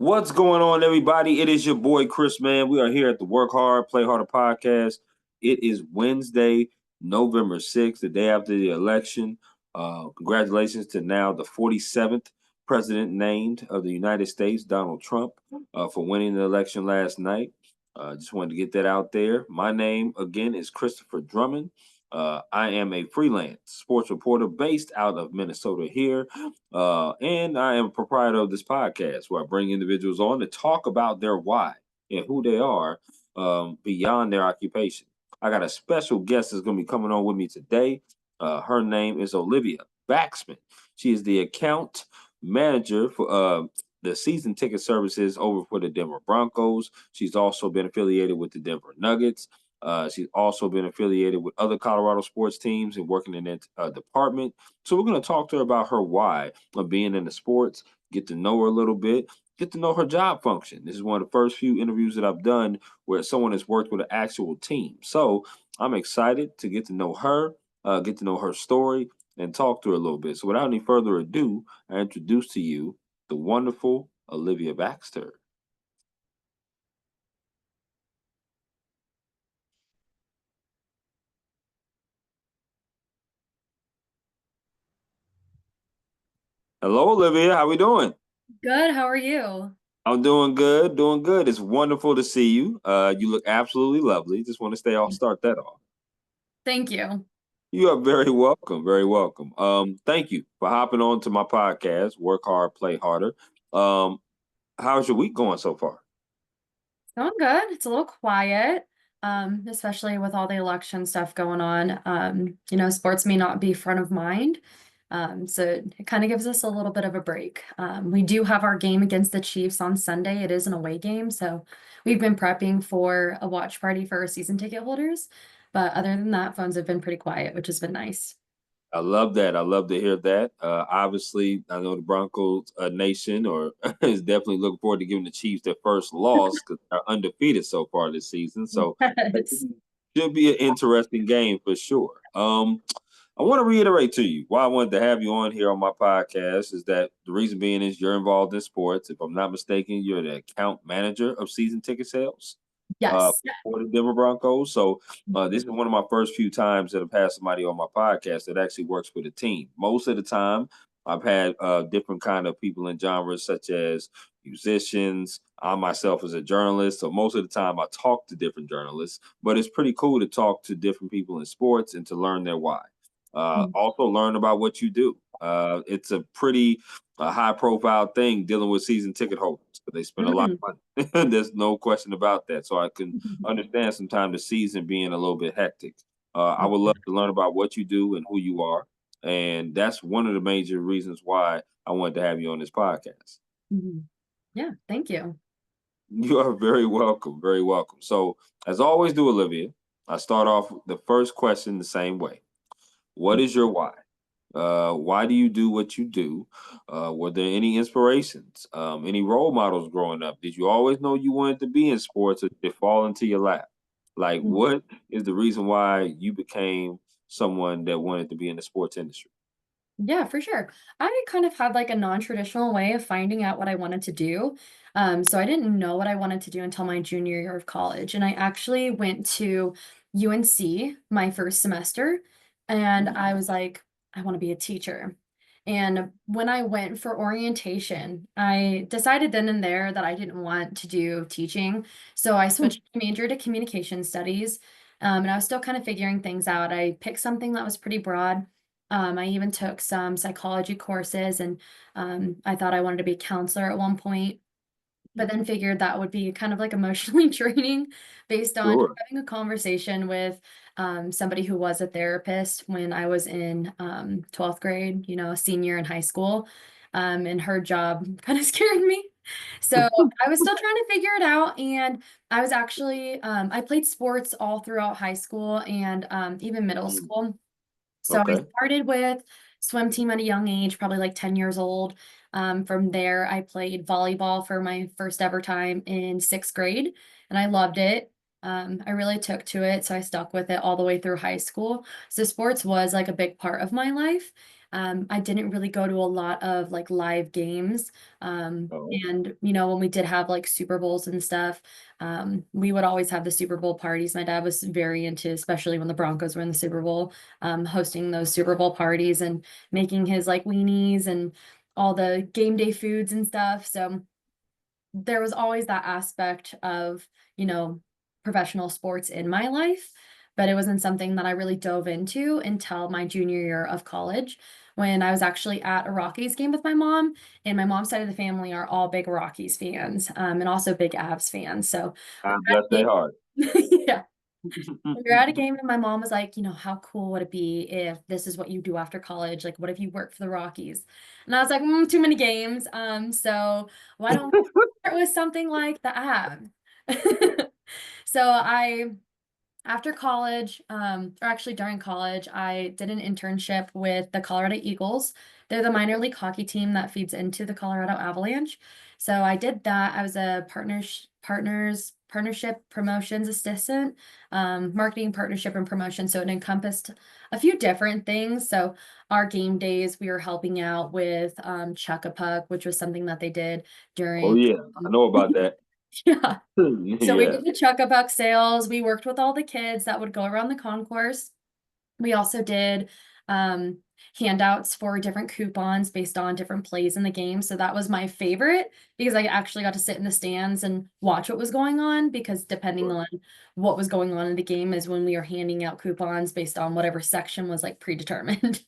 What's going on, everybody? It is your boy Chris, man. We are here at the Work Hard, Play Harder podcast. It is Wednesday, November 6th, the day after the election. Congratulations to now the 47th president named of the United States, Donald Trump, for winning the election last night. Just wanted to get that out there. My name, again, is Christopher Drummond. I am a freelance sports reporter based out of Minnesota here. And I am a proprietor of this podcast where I bring individuals on to talk about their why and who they are beyond their occupation. I got a special guest that's going to be coming on with me today. Her name is Olivia Baxman. She is the account manager for the season ticket services over for the Denver Broncos. She's also been affiliated with the Denver Nuggets. She's also been affiliated with other Colorado sports teams and working in that department. So we're going to talk to her about her why of being in the sports, get to know her a little bit, get to know her job function. This is one of the first few interviews that I've done where someone has worked with an actual team. So I'm excited to get to know her, get to know her story, and talk to her a little bit. So without any further ado, I introduce to you the wonderful Olivia Baxter. Hello, Olivia. How we doing? Good. How are you? I'm doing good, doing good. It's wonderful to see you. You look absolutely lovely. Just want to start that off. Thank you. You are very welcome, very welcome. Thank you for hopping on to my podcast, Work Hard, Play Harder. Um, how's your week going so far? Going good. It's a little quiet, especially with all the election stuff going on. Sports may not be front of mind. So it kind of gives us a little bit of a break. We do have our game against the Chiefs on Sunday. It is an away game, so we've been prepping for a watch party for our season ticket holders. But other than that, phones have been pretty quiet, which has been nice. I love that. I love to hear that. Obviously, I know the Broncos nation or is definitely looking forward to giving the Chiefs their first loss because they're undefeated so far this season. So that Yes. should be an interesting game for sure. I want to reiterate to you why I wanted to have you on here on my podcast is that the reason being is you're involved in sports. If I'm not mistaken, you're the account manager of season ticket sales Yes. for the Denver Broncos. So this is one of my first few times that I've had somebody on my podcast that actually works with a team. Most of the time, I've had different kind of people in genres such as musicians. I myself as a journalist, so most of the time I talk to different journalists. But it's pretty cool to talk to different people in sports and to learn their why. Also learn about what you do. It's a pretty high profile thing dealing with season ticket holders because they spend a lot Mhm. of money. There's no question about that. So I can understand sometimes the season being a little bit hectic. I would love to learn about what you do and who you are. And that's one of the major reasons why I wanted to have you on this podcast. Mhm. Yeah, thank you. You are very welcome. Very welcome. So, as I always do, Olivia, I start off with the first question the same way. What is your why? Why do you do what you do? Were there any inspirations, any role models growing up? Did you always know you wanted to be in sports or did it fall into your lap? Like, what is the reason why you became someone that wanted to be in the sports industry? Yeah, for sure. I kind of had like a non-traditional way of finding out what I wanted to do. So I didn't know what I wanted to do until my junior year of college. And I actually went to UNC my first semester, and I was like, I want to be a teacher. And when I went for orientation, I decided then and there that I didn't want to do teaching. So I switched my major to communication studies. And I was still kind of figuring things out. I picked something that was pretty broad. I even took some psychology courses, and I thought I wanted to be a counselor at one point, but then figured that would be kind of like emotionally draining based on Sure. having a conversation with somebody who was a therapist when I was in 12th grade, a senior in high school. And her job kind of scared me. So I was still trying to figure it out. And I was actually, I played sports all throughout high school and even middle Mm, school. So I okay. started with swim team at a young age, probably like 10 years old. From there, I played volleyball for my first ever time in sixth grade, and I loved it. I really took to it, so I stuck with it all the way through high school. So sports was like a big part of my life. I didn't really go to a lot of like live games. Oh, And you know, when we did have like Super Bowls and stuff, we would always have the Super Bowl parties. My dad was very into, especially when the Broncos were in the Super Bowl, hosting those Super Bowl parties and making his like weenies and all the game day foods and stuff. So there was always that aspect of, you know, professional sports in my life, but it wasn't something that I really dove into until my junior year of college when I was actually at a Rockies game with my mom. And my mom's side of the family are all big Rockies fans, and also big Avs fans. So God bless their heart. yeah. We were at a game and my mom was like, you know, how cool would it be if this is what you do after college? Like, what if you work for the Rockies? And I was like, too many games. So why don't we start with something like the Avs? So after college, or actually during college, I did an internship with the Colorado Eagles. They're the minor league hockey team that feeds into the Colorado Avalanche. So I did that. I was a partnership promotions assistant, marketing partnership and promotion. So it encompassed a few different things. So our game days, we were helping out with Chuck a Puck, which was something that they did Oh during. yeah, I know about that. Yeah. So we Yeah, did the Chuck-a-Buck sales. We worked with all the kids that would go around the concourse. We also did um, handouts for different coupons based on different plays in the game. So that was my favorite because I actually got to sit in the stands and watch what was going on because depending on what was going on in the game is when we were handing out coupons based on whatever section was like predetermined.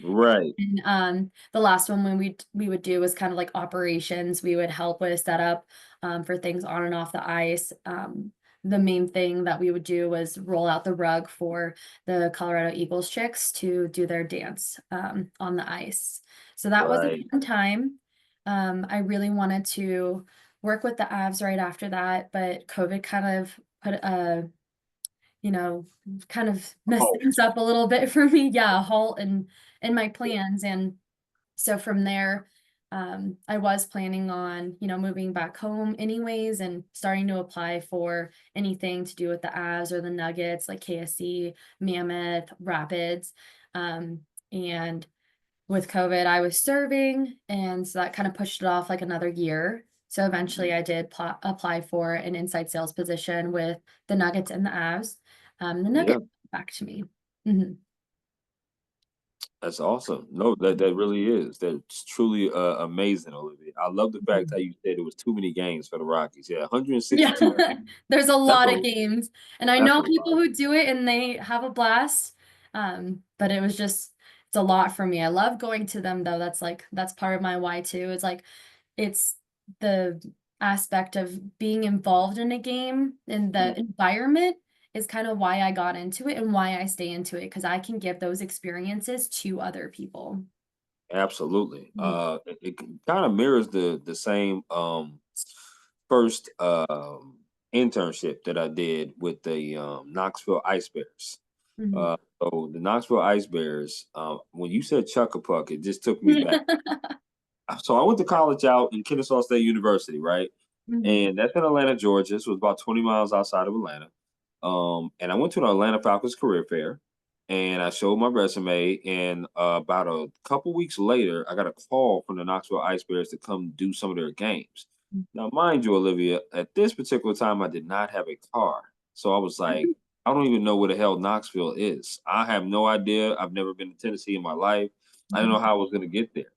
right, And the last one when we would do was kind of like operations. We would help with setup for things on and off the ice. The main thing that we would do was roll out the rug for the Colorado Eagles chicks to do their dance on the ice. So that was a right. fun time. I really wanted to work with the Avs right after that, but COVID kind of put a you know, kind of messed Oh, things up a little bit for me. Yeah, a halt in my plans. And so from there, I was planning on, you know, moving back home anyways and starting to apply for anything to do with the Avs or the Nuggets, like KSC, Mammoth, Rapids. And with COVID, I was serving, and so that kind of pushed it off like another year. So eventually, I did apply for an inside sales position with the Nuggets and the Avs. The yeah, Nuggets back to me. Mhm. that's awesome. No, that really is. That's truly amazing, Olivia. I love the fact how Mhm. you said it was too many games for the Rockies. Yeah, Yeah, 162 games. there's a That's lot a of games, and I that's a know people lot. who do it and they have a blast. But it was just it's a lot for me. I love going to them though. That's part of my why too. It's like it's the aspect of being involved in a game and the environment is kind of why I got into it and why I stay into it because I can give those experiences to other people. Absolutely. Mhm. It kind of mirrors the same first internship that I did with the Knoxville Ice Bears. Mhm. So the Knoxville Ice Bears, when you said Chuck-a-Puck, it just took me back. So I went to college out in Kennesaw State University, right? Mhm. And that's in Atlanta, Georgia. So it was about 20 miles outside of Atlanta. And I went to the Atlanta Falcons career fair and I showed my resume. And about a couple weeks later, I got a call from the Knoxville Ice Bears to come do some of their games. Now, mind you, Olivia, at this particular time, I did not have a car. So I was like, I don't even know where the hell Knoxville is. I have no idea. I've never been to Tennessee in my life. I didn't know how I was going to get there.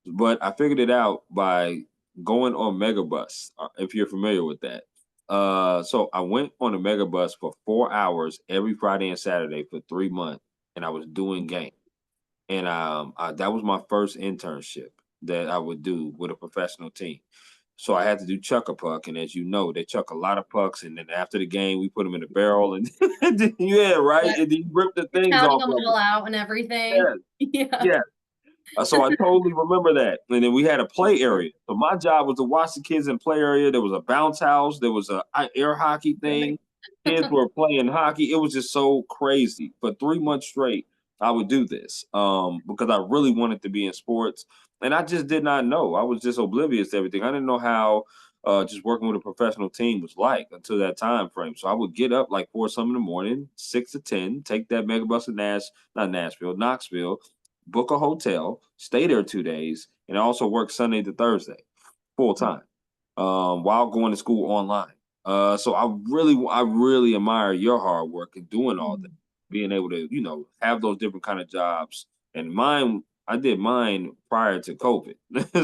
But I figured it out by going on Megabus, if you're familiar with that. So I went on a Megabus for 4 hours every Friday and Saturday for 3 months, and I was doing game. And that was my first internship that I would do with a professional team. So I had to do chuck a puck, and as you know, they chuck a lot of pucks, and then after the game, we put them in a barrel, and yeah, right, Yeah, and then you rip the you're things counting off them of all them. out and everything. Yeah, Yeah. yeah. So I totally remember that. And then we had a play area. So my job was to watch the kids in play area. There was a bounce house. There was a air hockey Right. thing. Kids were playing hockey. It was just so crazy. For 3 months straight, I would do this because I really wanted to be in sports. And I just did not know. I was just oblivious to everything. I didn't know how just working with a professional team was like until that time frame. So I would get up like 4 some in the morning, 6 to 10, take that megabus to not Nashville, Knoxville, book a hotel, stay there 2 days, and also work Sunday to Thursday full time while going to school online. So I really admire your hard work in doing all that, Mhm. being able to, have those different kind of jobs. And mine, I did mine prior to COVID,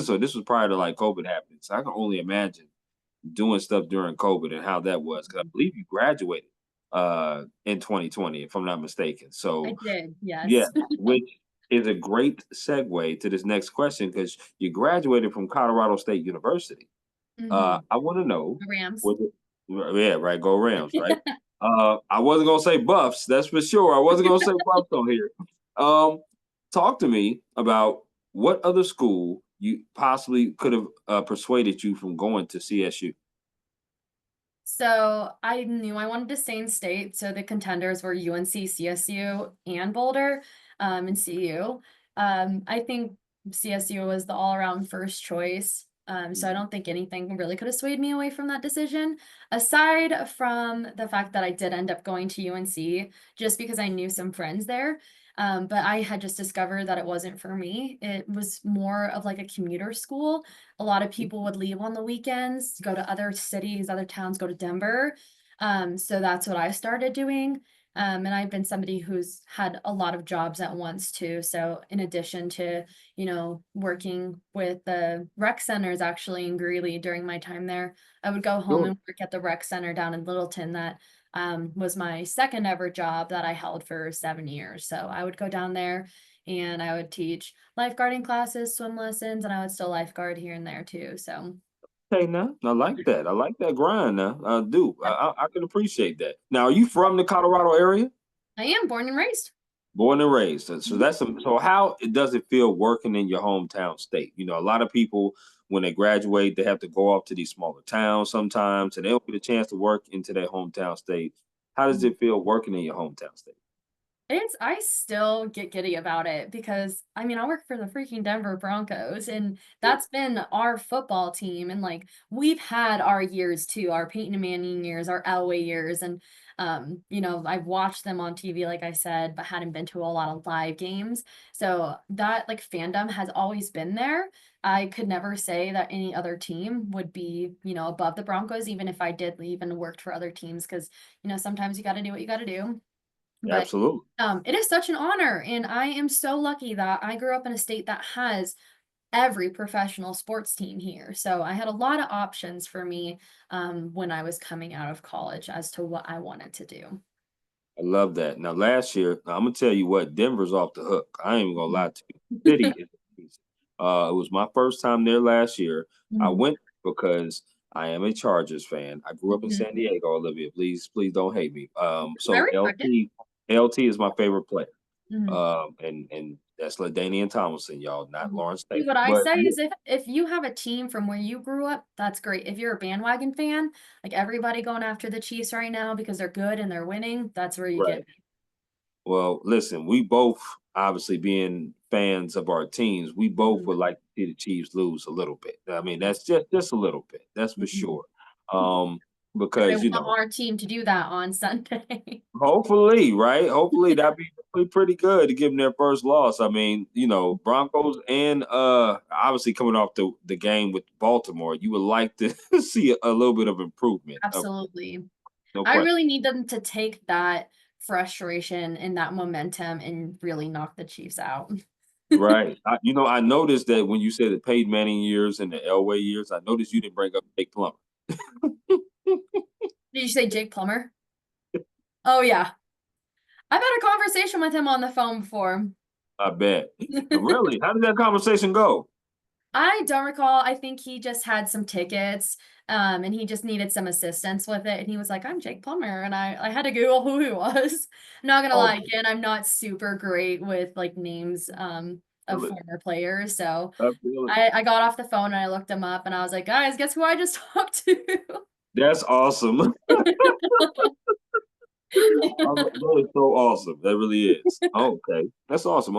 so this was prior to like COVID happening. So I can only imagine doing stuff during COVID and how that was, because I believe you graduated in 2020, if I'm not mistaken. I So did, yeah, yes. which is a great segue to this next question because you graduated from Colorado State University. Mhm. I want to know, The Rams. was it yeah, right, go Rams, right? I wasn't gonna say Buffs, that's for sure. I wasn't gonna say Buffs on here. Um, Talk to me about what other school you possibly could have persuaded you from going to CSU. So I knew I wanted to stay in state. So the contenders were UNC, CSU, and Boulder, and CU. I think CSU was the all-around first choice. So I Mhm. don't think anything really could have swayed me away from that decision, aside from the fact that I did end up going to UNC just because I knew some friends there. But I had just discovered that it wasn't for me. It was more of like a commuter school. A lot of people would leave on the weekends, go to other cities, other towns, go to Denver. So that's what I started doing. And I've been somebody who's had a lot of jobs at once too. So in addition to, working with the rec centers actually in Greeley during my time there, I would go home Sure. and work at the rec center down in Littleton that was my second ever job that I held for 7 years. So I would go down there and I would teach lifeguarding classes, swim lessons, and I would still lifeguard here and there too. So Okay, now I like that. I like that grind. Now I do. yeah, I can appreciate that. Now, are you from the Colorado area? I am born and raised. Born and raised. So Mhm, that's so how does it feel working in your hometown state? A lot of people when they graduate, they have to go off to these smaller towns sometimes, and they don't get a chance to work into their hometown state. How does mhm. it feel working in your hometown state? I still get giddy about it because I mean I work for the freaking Denver Broncos and Sure. that's been our football team and like we've had our years too, our Peyton Manning years, our Elway years and I've watched them on TV like I said, but hadn't been to a lot of live games. So that like fandom has always been there. I could never say that any other team would be, above the Broncos even if I did leave and worked for other teams because, sometimes you got to do what you got to do. But Absolutely. it is such an honor, and I am so lucky that I grew up in a state that has every professional sports team here. So I had a lot of options for me when I was coming out of college as to what I wanted to do. I love that. Now, last year, now, I'm gonna tell you what, Denver's off the hook. I ain't even gonna Mhm. lie to you. The city is amazing. It was my first time there last year. I Mhm. went because I am a Chargers fan. I grew up in Mhm. San Diego, Olivia. Please don't hate me. I So respect it. LT is my favorite player. Mhm. And that's LaDainian Tomlinson, y'all, not Mhm. Lawrence See, Taylor. what I But say yeah, is if you have a team from where you grew up, that's great. If you're a bandwagon fan, like everybody going after the Chiefs right now because they're good and they're winning, that's where you get right. me. Well, listen, we both obviously being fans of our teams, we both Mhm. would like to see the Chiefs lose a little bit. I mean, Yeah. that's just a little bit. That's for Mhm. sure. And I Because want our team to do that on Sunday. hopefully, right? Hopefully that'd be pretty good to give them their first loss. I mean, Broncos and obviously coming off the game with Baltimore, you would like to see a little bit of improvement. Absolutely. No I question. really need them to take that frustration and that momentum and really knock the Chiefs out. Right. I noticed that when you said the Peyton Manning years and the Elway years, I noticed you didn't bring up Jake Plummer. Did you say Jake Plummer? Oh, yeah. I've had a conversation with him on the phone before. I bet. Really? How did that conversation go? I don't recall. I think he just had some tickets, and he just needed some assistance with it. And he was like, "I'm Jake Plummer," and I had to Google who he was. Not gonna lie, Oh, again, I'm not super great with like names of really? former players, so Absolutely. I got off the phone and I looked him up, and I was like, "Guys, guess who I just talked to?" That's awesome. That is so awesome. That really is. Okay. That's awesome.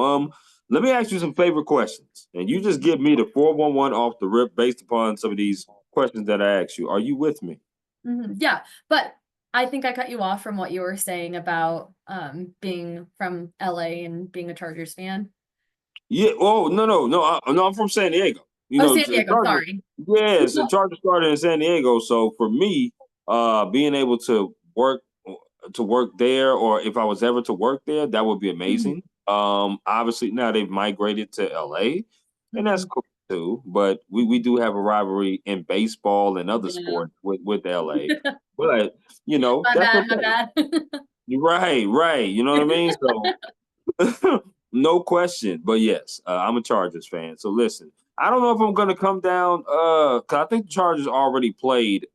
Let me ask you some favorite questions. And you just give me the 411 off the rip based upon some of these questions that I asked you. Are you with me? Mhm, yeah, but I think I cut you off from what you were saying about being from LA and being a Chargers fan. Yeah. Oh, no, no, no. No, I'm from San Diego. You Oh, know, San Diego, Chargers. sorry. Yeah, so Chargers started in San Diego. So for me, being able to work there, or if I was ever to work there, that would be Mhm, amazing. Obviously now they've migrated to LA, and that's mhm. cool too. But we do have a rivalry in baseball and other Yeah. sports with LA. But My that's bad, my okay. bad. You're right, right. You know what I mean? So no question. But yes, I'm a Chargers fan. So listen, I don't know if I'm gonna come down cuz I think the Chargers already played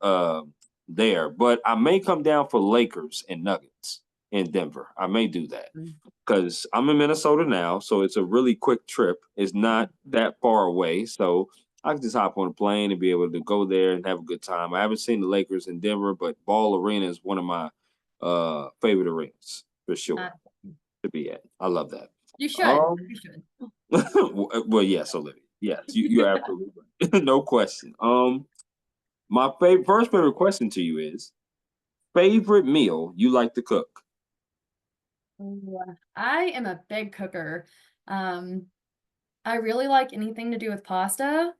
there, but I may come down for Lakers and Nuggets in Denver. I may do that Mm, cuz I'm in Minnesota now, so it's a really quick trip. It's not mhm. that far away, so I can just hop on a plane and be able to go there and have a good time. I haven't seen the Lakers in Denver, but Ball Arena is one of my favorite arenas for Uh, sure to be at. I love that. you should, Um, you should. well, yes, Olivia. Yes, you're absolutely right. No question. My favorite first favorite question to you is favorite meal you like to cook. Ooh, I am a big cooker. Um, I really like anything to do with pasta.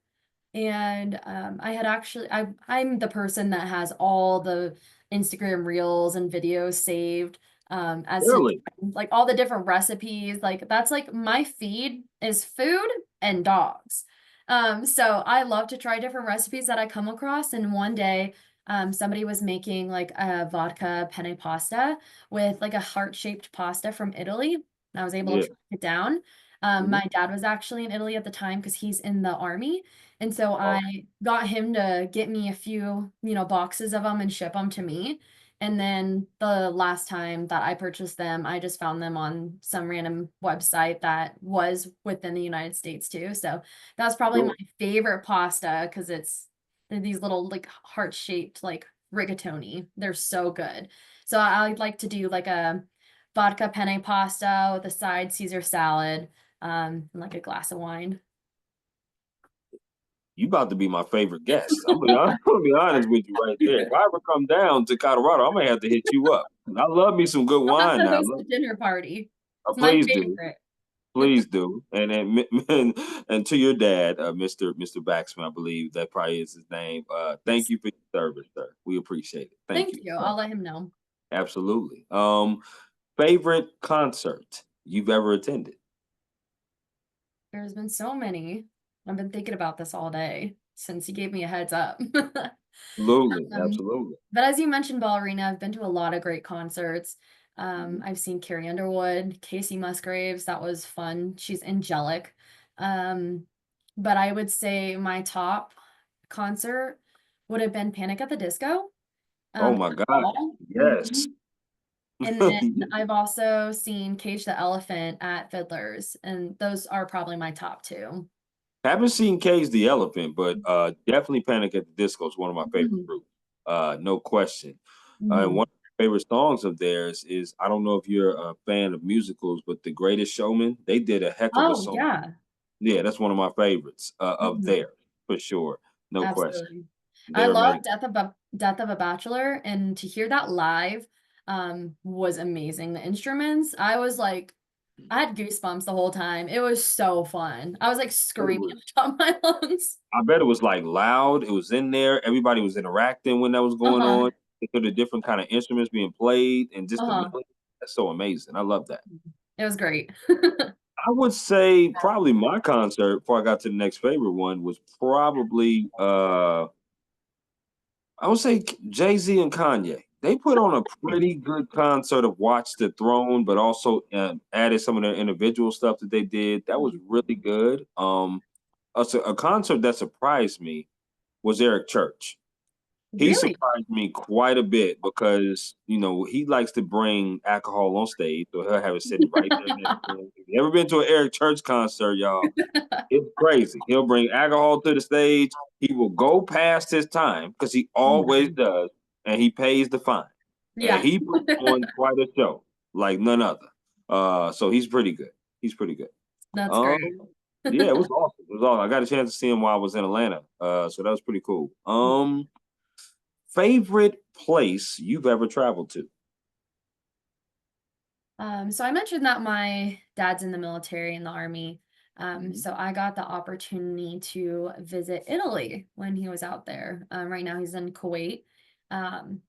And, I had actually I'm the person that has all the Instagram reels and videos saved, as to Really? like, all the different recipes, like, that's, like, my feed is food and dogs. So I love to try different recipes that I come across, and one day, somebody was making, like, a vodka penne pasta with, like, a heart-shaped pasta from Italy, and I was able to Yeah. track it down. Mhm. My dad was actually in Italy at the time because he's in the army, and so Oh, I got him to get me a few, boxes of them and ship them to me. And then the last time that I purchased them, I just found them on some random website that was within the United States too. So that's probably my sure. favorite pasta because they're these little like heart-shaped like rigatoni. They're so good. So I like to do like a vodka penne pasta with a side Caesar salad, and like a glass of wine. You about to be my favorite guest. I'm gonna be honest with you right there. If I ever come down to Colorado, I may have to hit you up. I love me some good I'll have wine to now. host a dinner party. It's my Please do. favorite. Please do. And to your dad, Mr. Baxman, I believe that probably is his name. Thank Yes. you for your service, sir. We appreciate it. Thank Thank you. you. I'll let him know. Absolutely. Favorite concert you've ever attended? There's been so many. I've been thinking about this all day since you gave me a heads up. Absolutely. Um, Absolutely. but as you mentioned, ballerina, I've been to a lot of great concerts. Mhm. I've seen Carrie Underwood, Casey Musgraves. That was fun. She's angelic. Um, but I would say my top concert would have been Panic at the Disco. Oh In my the God. fall. Yes. Mhm. And then I've also seen Cage the Elephant at Fiddler's, and those are probably my top 2. Haven't seen Cage the Elephant, but definitely Panic at the Disco is one of my favorite Mhm, groups. No question. And mhm. one of my favorite songs of theirs is I don't know if you're a fan of musicals, but The Greatest Showman, they did a heck of a Oh, song. yeah. Yeah, that's one of my favorites of Mhm, theirs for sure. No question. absolutely. I They're love amazing. Death of a Bachelor, and to hear that live, was amazing. The instruments, I was like I had goosebumps the whole time. It was so fun. I was, like, It screaming at was, the top of my lungs. I bet it was like loud. It was in there. Everybody was interacting when that was going Uh-huh, on. To the different kind of instruments being played and just the uh-huh. melody. That's so amazing. I love that. It was great. I would say probably my concert before I got to the next favorite one was probably I would say Jay-Z and Kanye. They put on a pretty good concert of Watch the Throne, but also added some of their individual stuff that they did. That was really good. A concert that surprised me was Eric Church. He Really? surprised me quite a bit because, he likes to bring alcohol on stage, so he'll have it sitting right there next to him. If you ever been to an Eric Church concert, y'all, it's crazy. He'll bring alcohol to the stage. He will go past his time because he always Mhm. does, and he pays the fine. And Yeah. he puts on quite a show like none other. So he's pretty good. He's pretty good. That's Um, great. yeah, it was awesome. It was awesome. I got a chance to see him while I was in Atlanta. So that was pretty cool. Favorite place you've ever traveled to? So I mentioned that my dad's in the military in the army. Mhm. So I got the opportunity to visit Italy when he was out there. Right now he's in Kuwait.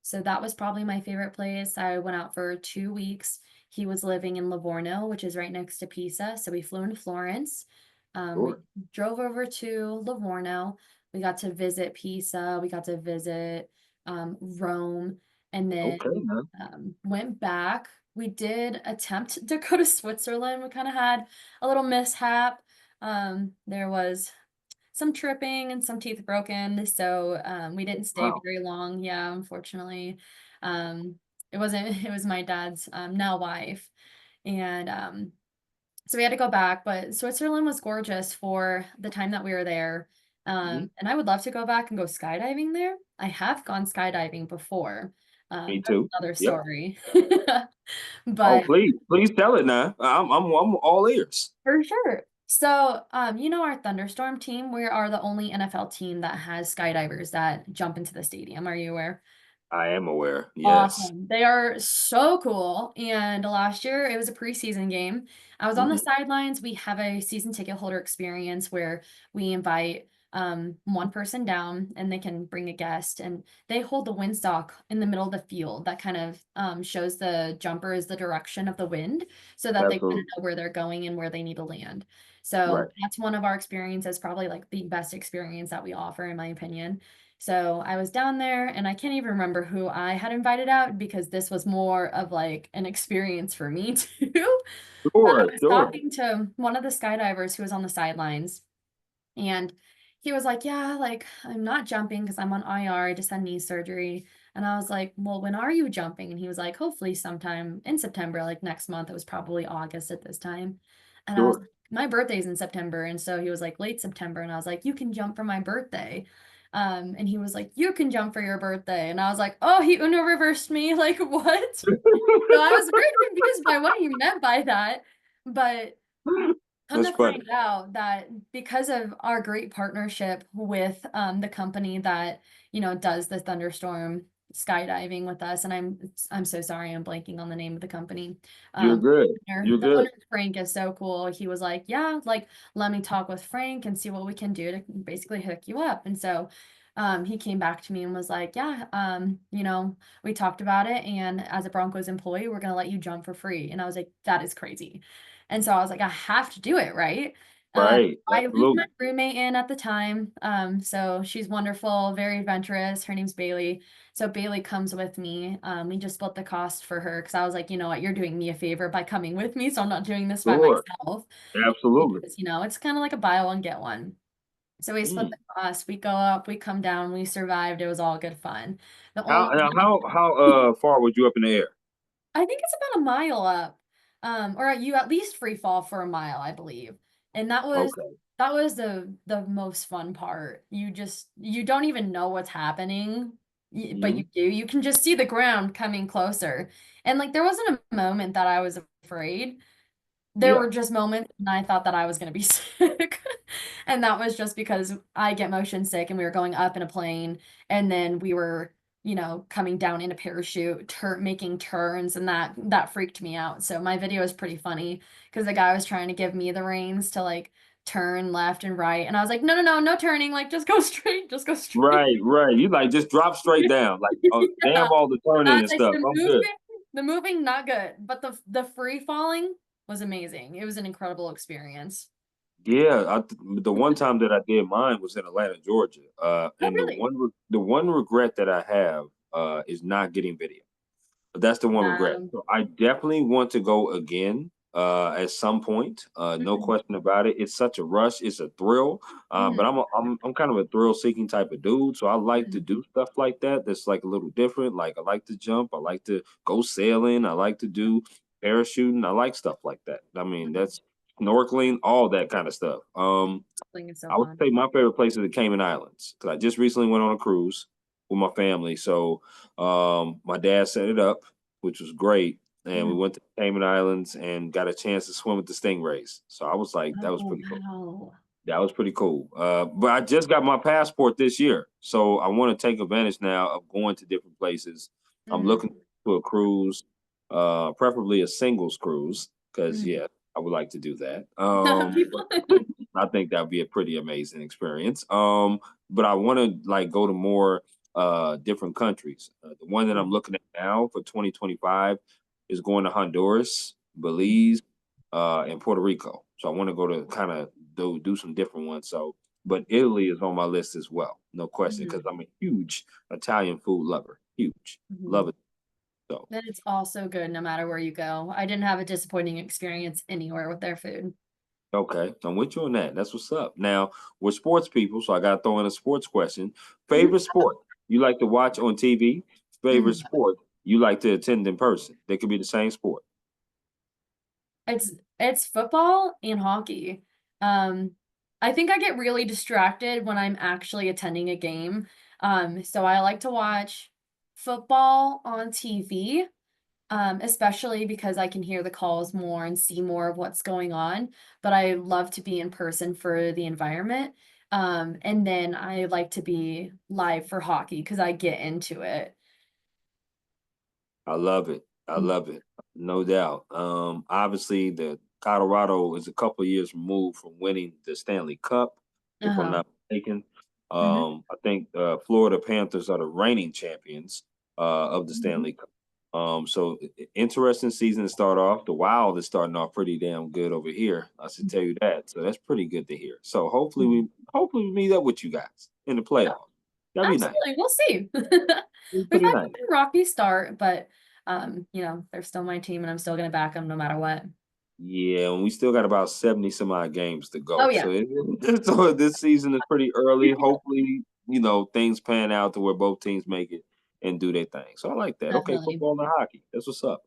So that was probably my favorite place. I went out for 2 weeks. He was living in Livorno, which is right next to Pisa. So we flew into Florence. We Sure. drove over to Livorno. We got to visit Pisa. We got to visit Rome, and then Okay, man. went back. We did attempt to go to Switzerland. We kind of had a little mishap. There was some tripping and some teeth broken, so we didn't stay Wow. very long. Yeah, unfortunately, um, it wasn't. It was my dad's now wife, and so we had to go back. But Switzerland was gorgeous for the time that we were there, Mhm. and I would love to go back and go skydiving there. I have gone skydiving before. Me That's too. another Yep. story. Oh, But please tell it now. I'm all ears. for sure. So, you know, our thunderstorm team, we are the only NFL team that has skydivers that jump into the stadium. Are you aware? I am aware. Yes. Awesome. They are so cool. And last year it was a preseason game. I was on the Mhm. sidelines. We have a season ticket holder experience where we invite one person down and they can bring a guest, and they hold the windsock in the middle of the field that kind of shows the jumpers the direction of the wind so that they kind of Absolutely. know where they're going and where they need to land. So Right. that's one of our experiences, probably like the best experience that we offer, in my opinion. So I was down there and I can't even remember who I had invited out because this was more of like an experience for me too. But I Sure. was Sure. talking to one of the skydivers who was on the sidelines, and he was like, "Yeah, like I'm not jumping because I'm on IR. I just had knee surgery." And I was like, "Well, when are you jumping?" And he was like, "Hopefully sometime in September, like next month." It was probably August at this time. And I was Sure. like, "My birthday's in September." And so he was like, "Late September." And I was like, "You can jump for my birthday." And he was like, "You can jump for your birthday." And I was like, "Oh, he Uno reversed me." Like, what? So I was very confused by what he meant by that. But come That's to funny. find out that because of our great partnership with the company that, you know, does the thunderstorm skydiving with us, and I'm so sorry, I'm blanking on the name of the company. You're Um, good. You're the good. owner, Frank, is so cool. He was like, "Yeah, like let me talk with Frank and see what we can do to basically hook you up." And so he came back to me and was like, "Yeah, you know, we talked about it, and as a Broncos employee, we're gonna let you jump for free." And I was like, "That is crazy." And so I was like, "I have to do it, right?" Um, Right. I looped my Absolutely. roommate in at the time. So she's wonderful, very adventurous. Her name's Bailey. So Bailey comes with me. We just split the cost for her because I was like, you know what, you're doing me a favor by coming with me, so I'm not doing this by Sure. myself. Absolutely. Because, you know, it's kind of like a buy one, get one. So we split Mm. the cost. We go up, we come down, we survived. It was all good fun. The How only now, how far was you up in the air? I think it's about a mile up, or you at least free fall for a mile, I believe. And Okay. that was the most fun part. You don't even know what's happening, but you Mhm. do. You can just see the ground coming closer. And like there wasn't a moment that I was afraid. There Yeah. were just moments when I thought that I was gonna be sick. And that was just because I get motion sick and we were going up in a plane and then we were, you know, coming down in a parachute, making turns, and that freaked me out. So my video is pretty funny because the guy was trying to give me the reins to like turn left and right. And I was like, no, no, no, no turning, like just go straight, just go straight. Right. Right. You like just drop straight down. Like Yeah. damn all the I turning was and like, stuff. I'm good. the moving, not good, but the free falling was amazing. It was an incredible experience. Yeah, the one time that I did mine was in Atlanta, Georgia. Oh, And really? the one regret that I have is not getting video. But that's the one regret. Um, So I definitely want to go again at some point. No mhm, question about it. It's such a rush. It's a thrill. But mhm, I'm kind of a thrill seeking type of dude. So I like to mhm, do stuff like that. That's like a little different. Like I like to jump. I like to go sailing. I like to do parachuting. I like stuff like that. I mean, mhm. that's snorkeling, all that kind of stuff. Something is so I would fun. say my favorite place is the Cayman Islands because I just recently went on a cruise with my family. So my dad set it up, which was great, and we Mhm. went to the Cayman Islands and got a chance to swim with the stingrays. So I was like, that was Oh, pretty cool. wow. That was pretty cool. But I just got my passport this year, so I want to take advantage now of going to different places. I'm Mhm, looking to a cruise, preferably a singles cruise, because mhm. yeah. I would like to do that. People I think that'd be a pretty amazing experience. But I want to like go to more different countries. The one that I'm looking at now for 2025 is going to Honduras, Belize, and Puerto Rico. So I want to go to kind of do some different ones. So, but Italy is on my list as well, no question, because Mhm, I'm a huge Italian food lover. Huge, love mhm. it. So. But it's also good no matter where you go. I didn't have a disappointing experience anywhere with their food. Okay, I'm with you on that. That's what's up. Now, we're sports people, so I got to throw in a sports question. Mhm, Favorite sport you like to watch on TV? Favorite mhm. sport you like to attend in person? They could be the same sport. It's it's football and hockey. Um, I think I get really distracted when I'm actually attending a game. So I like to watch football on TV, especially because I can hear the calls more and see more of what's going on. But I love to be in person for the environment. And then I like to be live for hockey because I get into it. I love it. I Mhm. love it. No doubt. Obviously, the Colorado is a couple years removed from winning the Stanley Cup, if I'm Uh-huh. not mistaken. Mhm. I think Florida Panthers are the reigning champions of the Mhm. Stanley Cup. So interesting season to start off. The Wild is starting off pretty damn good over here. I should tell you that. So that's pretty good to hear. So Mhm. hopefully we meet up with you guys in the Yeah. playoffs. That'd be nice. Absolutely, we'll see. Be We've pretty had nice. a rocky start, but, they're still my team, and I'm still gonna back them no matter what. Yeah, and we still got about 70 some odd games to Oh, go. yeah. So so this season is pretty early. Hopefully, things pan out to where both teams make it and do their thing. So I like that. Okay, Definitely. football and hockey. That's what's up.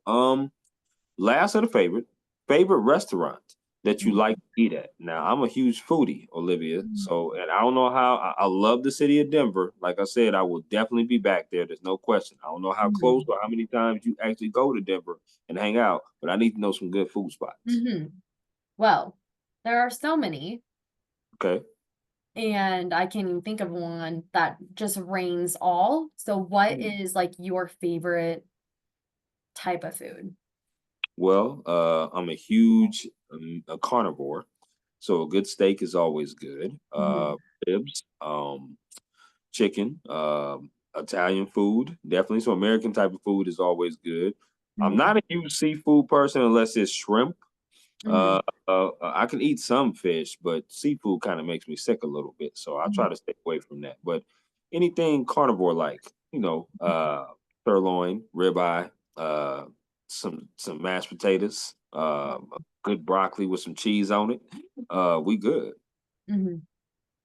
Last of the favorite restaurant that you Mhm. like to eat at. Now, I'm a huge foodie, Olivia. Mhm. So, and I don't know how I love the city of Denver. Like I said, I will definitely be back there. There's no question. I don't know how close Mhm. or how many times you actually go to Denver and hang out, but I need to know some good food spots. Mhm. Well, there are so many, Okay. and I can't even think of one that just reigns all. So what Mm. is, like, your favorite type of food? Well, I'm a huge a carnivore, so a good steak is always good. Mhm. Ribs, chicken, Italian food, definitely. So American type of food is always good. I'm Mhm. not a huge seafood person unless it's shrimp. Uh, Mhm. I can eat some fish, but seafood kind of makes me sick a little bit, so I try Mhm. to stay away from that. But anything carnivore like, sirloin, ribeye, some mashed potatoes, good broccoli with some cheese on it. We good. Mhm.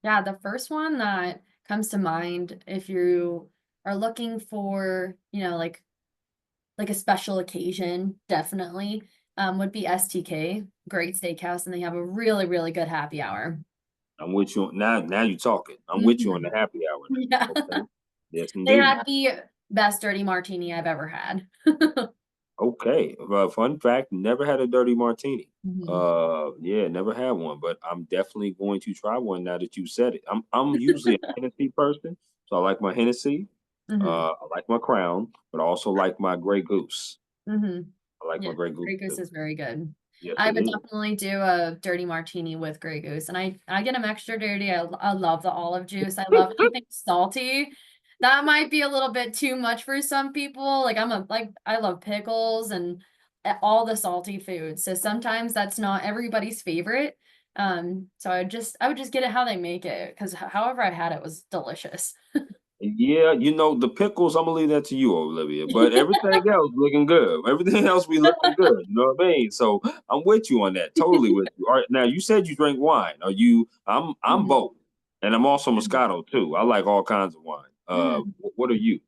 Yeah, the first one that comes to mind if you are looking for, like a special occasion, definitely, would be STK, Great Steakhouse, and they have a really, really good happy hour. I'm with you now. Now you talking. I'm with you on the Mhm. happy hour Yeah. now. Okay. Yes, They indeed. had the best dirty martini I've ever had. Okay. Fun fact, never had a dirty martini. Mhm. Yeah, never had one, but I'm definitely going to try one now that you said it. I'm usually a Hennessy person, so I like my Hennessy. Mhm. I like my Crown, but I also like my Grey Goose. Mhm. I like Yeah, my Grey Goose Grey Goose too. is very good. Yes, I it would is. definitely do a dirty martini with Grey Goose, and I get them extra dirty. I love the olive juice. I love anything salty. That might be a little bit too much for some people. I love pickles and all the salty foods. So sometimes that's not everybody's favorite. So I would just get it how they make it because however I had it was delicious. Yeah, the pickles, I'm gonna leave that to you, Olivia. But everything else looking good. Everything else be looking good. You know what I mean? So I'm with you on that. Totally with you. All right, now you said you drink wine. Are you? I'm Mhm, both, and I'm also mhm, Moscato too. I like all kinds of wine. mhm. What are you?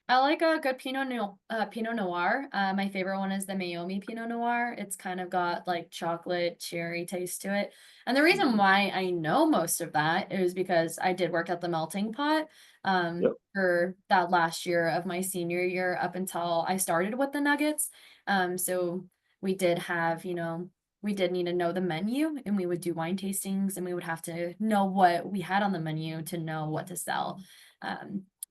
I like a good Pinot Noir. My favorite one is the Meiomi Pinot Noir. It's kind of got like chocolate cherry taste to it. And the reason Mhm. why I know most of that is because I did work at the melting pot Yep. for that last year of my senior year up until I started with the Nuggets. So we did have, we did need to know the menu and we would do wine tastings and we would have to know what we had on the menu to know what to sell.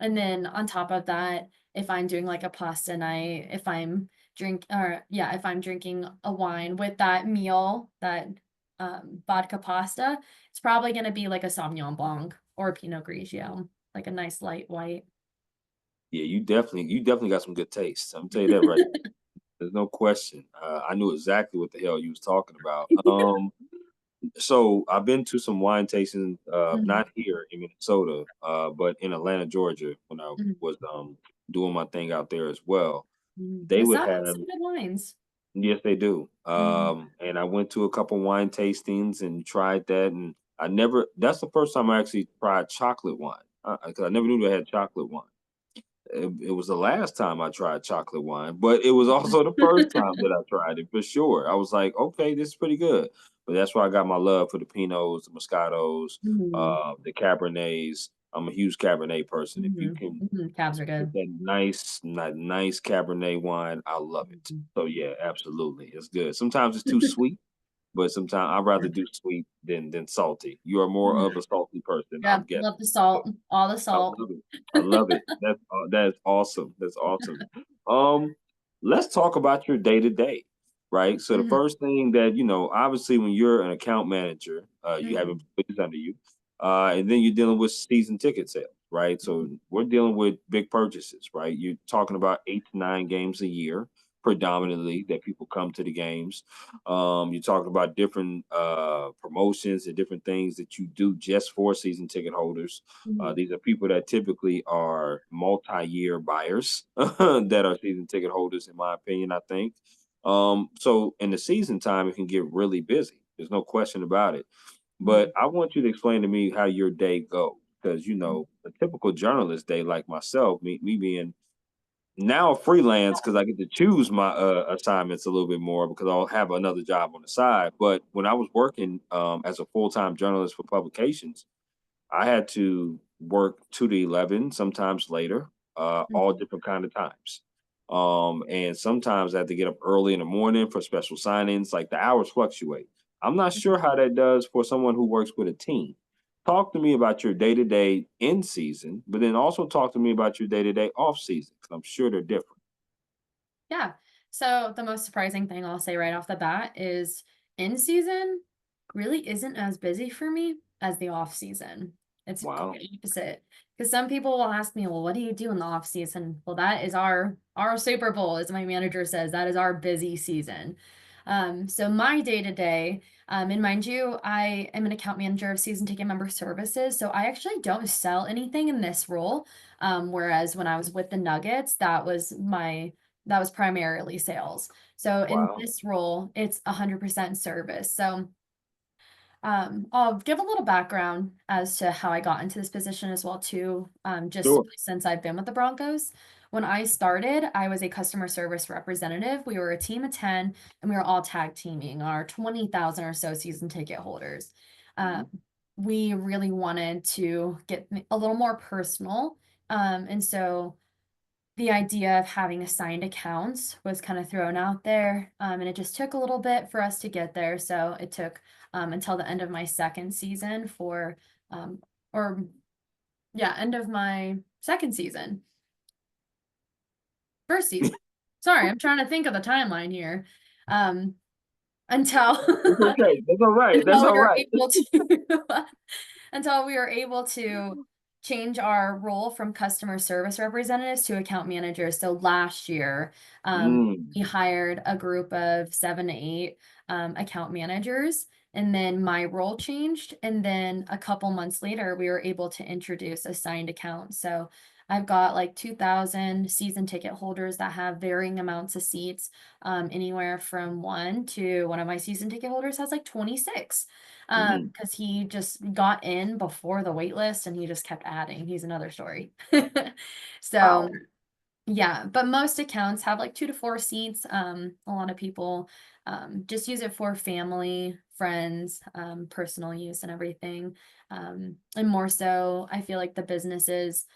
And then on top of that, if I'm doing like a pasta night, if I'm drink or yeah, if I'm drinking a wine with that meal, that vodka pasta, it's probably gonna be like a Sauvignon Blanc or a Pinot Grigio, like a nice light white. Yeah, you definitely got some good taste. I'm tell you that right. There's no question. I knew exactly what the hell you was talking about. So I've been to some wine tastings, Mhm, not here in Minnesota, but in Atlanta, Georgia, when I mhm, was doing my thing out there as well. mhm. They The would South has have, some good wines. yes, they do. Mhm, And I went to a couple wine tastings and tried that, and I never. That's the first time I actually tried chocolate wine because I never knew they had chocolate wine. It was the last time I tried chocolate wine, but it was also the first time that I tried it for sure. I was like, okay, this is pretty good. But that's why I got my love for the Pinots, the Moscatos, mhm, the Cabernets. I'm a huge Cabernet person. If you mhm, can mhm, cabs are get good. that nice Cabernet wine, I love it. Mhm. So yeah, absolutely, it's good. Sometimes it's too sweet, but sometimes I'd rather Yeah, do sweet than salty. You are more of yeah, a salty person, yeah, I'm guessing. love the salt, all the I salt. love it. I love it. That is awesome. That's awesome. Um, let's talk about your day to day, right? So the Mhm, first thing that obviously, when you're an account manager, you have mhm, employees under you, and then you're dealing with season ticket sales, right? So mhm, we're dealing with big purchases, right? You're talking about 8 to 9 games a year, predominantly that people come to the games. You're talking about different promotions and different things that you do just for season ticket holders. mhm, These are people that typically are multi-year buyers that are season ticket holders, in my opinion, I think. So in the season time, it can get really busy. There's no question about it. But mhm, I want you to explain to me how your day goes. Because, mhm. a typical journalist day like myself, me being now freelance because I get to choose my assignments a little bit more because I'll have another job on the side. But when I was working as a full-time journalist for publications, I had to work 2 to 11, sometimes later, all Mhm, different kind of times. And sometimes I had to get up early in the morning for special signings, like the hours fluctuate. I'm not mhm. sure how that does for someone who works with a team. Talk to me about your day to day in season, but then also talk to me about your day to day off season, because I'm sure they're different. Yeah. So the most surprising thing I'll say right off the bat is in season really isn't as busy for me as the off season. It's Wow. quite opposite. Because some people will ask me, well, what do you do in the off season? Well, that is our Super Bowl, as my manager says, that is our busy season. So my day to day, and mind you, I am an account manager of season ticket member services. So I actually don't sell anything in this role. Whereas when I was with the Nuggets, that was primarily sales. So in Wow. this role, it's 100% service. So I'll give a little background as to how I got into this position as well too. Just Sure. since I've been with the Broncos. When I started, I was a customer service representative. We were a team of 10 and we were all tag teaming our 20,000 or so season ticket holders. Mhm. Um, we really wanted to get a little more personal. And so the idea of having assigned accounts was kind of thrown out there, and it just took a little bit for us to get there. So it took until the end of my second season um, or yeah, end of my second season, first season. Sorry, I'm trying to think of the timeline here. Um, until That's okay. That's all right. That's until we all were right. able to until we were able to change our role from customer service representatives to account managers. So last year, Mm, we hired a group of 7 to 8 account managers, and then my role changed. And then a couple months later, we were able to introduce assigned accounts. So I've got like 2,000 season ticket holders that have varying amounts of seats, anywhere from one of my season ticket holders has like 26 mm. because he just got in before the wait list and he just kept adding. He's another story. So Wow. yeah, but most accounts have like 2 to 4 seats. A lot of people just use it for family, friends, personal use and everything. And more so, I feel like the businesses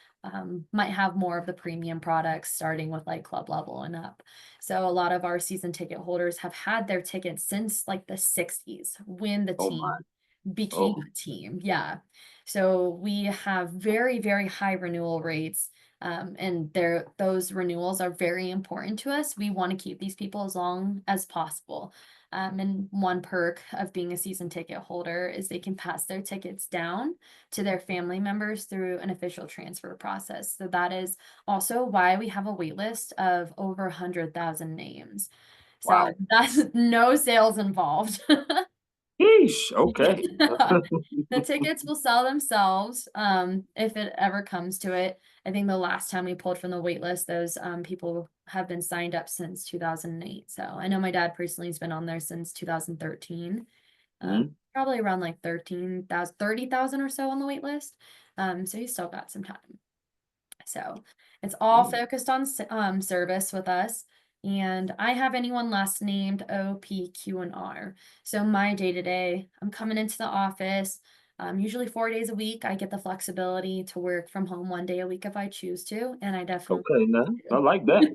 might have more of the premium products starting with like club level and up. So a lot of our season ticket holders have had their tickets since like the 60s when the Oh my. team became Oh. a team. Yeah. So we have very, very high renewal rates. And those renewals are very important to us. We want to keep these people as long as possible. And one perk of being a season ticket holder is they can pass their tickets down to their family members through an official transfer process. So that is also why we have a wait list of over 100,000 names. So Wow. that's no sales involved. Yeesh. Okay. Yeah. The tickets will sell themselves, if it ever comes to it. I think the last time we pulled from the wait list, those people have been signed up since 2008. So I know my dad personally has been on there since 2013. Mhm. Probably around like 13,000, 30,000 or so on the wait list. So he's still got some time. So it's all Mm. focused on service with us. And I have anyone last named O, P, Q, and R. So my day to day, I'm coming into the office, usually 4 days a week. I get the flexibility to work from home 1 day a week if I choose to, and I definitely Okay, now I do. like that.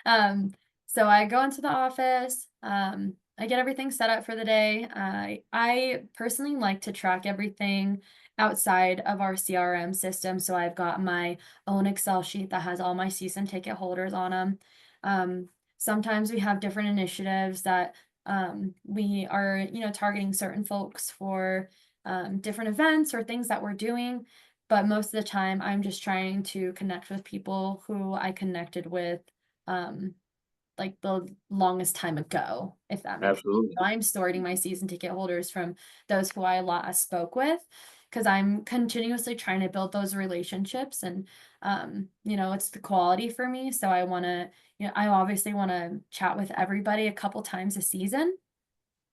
Um, so I go into the office, I get everything set up for the day. I personally like to track everything outside of our CRM system. So I've got my own Excel sheet that has all my season ticket holders on them. Um, Sometimes we have different initiatives that we are, targeting certain folks for different events or things that we're doing. But most of the time, I'm just trying to connect with people who I connected with um, like the longest time ago, if that makes sense. Absolutely. So I'm sorting my season ticket holders from those who I last spoke with because I'm continuously trying to build those relationships and it's the quality for me. So I want to, I obviously want to chat with everybody a couple times a season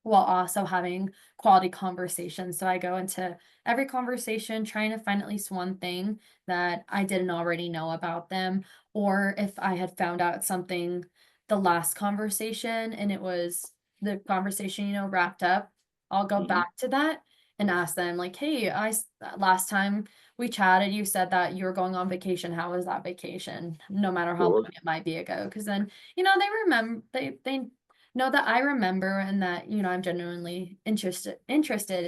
while also having quality conversations. So I go into every conversation trying to find at least one thing that I didn't already know about them, or if I had found out something the last conversation and it was the conversation, wrapped up, I'll go Mhm. back to that and ask them like, "Hey, last time we chatted, you said that you were going on vacation. How was that vacation?" No matter how Sure. long it might be ago, because then, they remember they know that I remember and that, I'm genuinely interested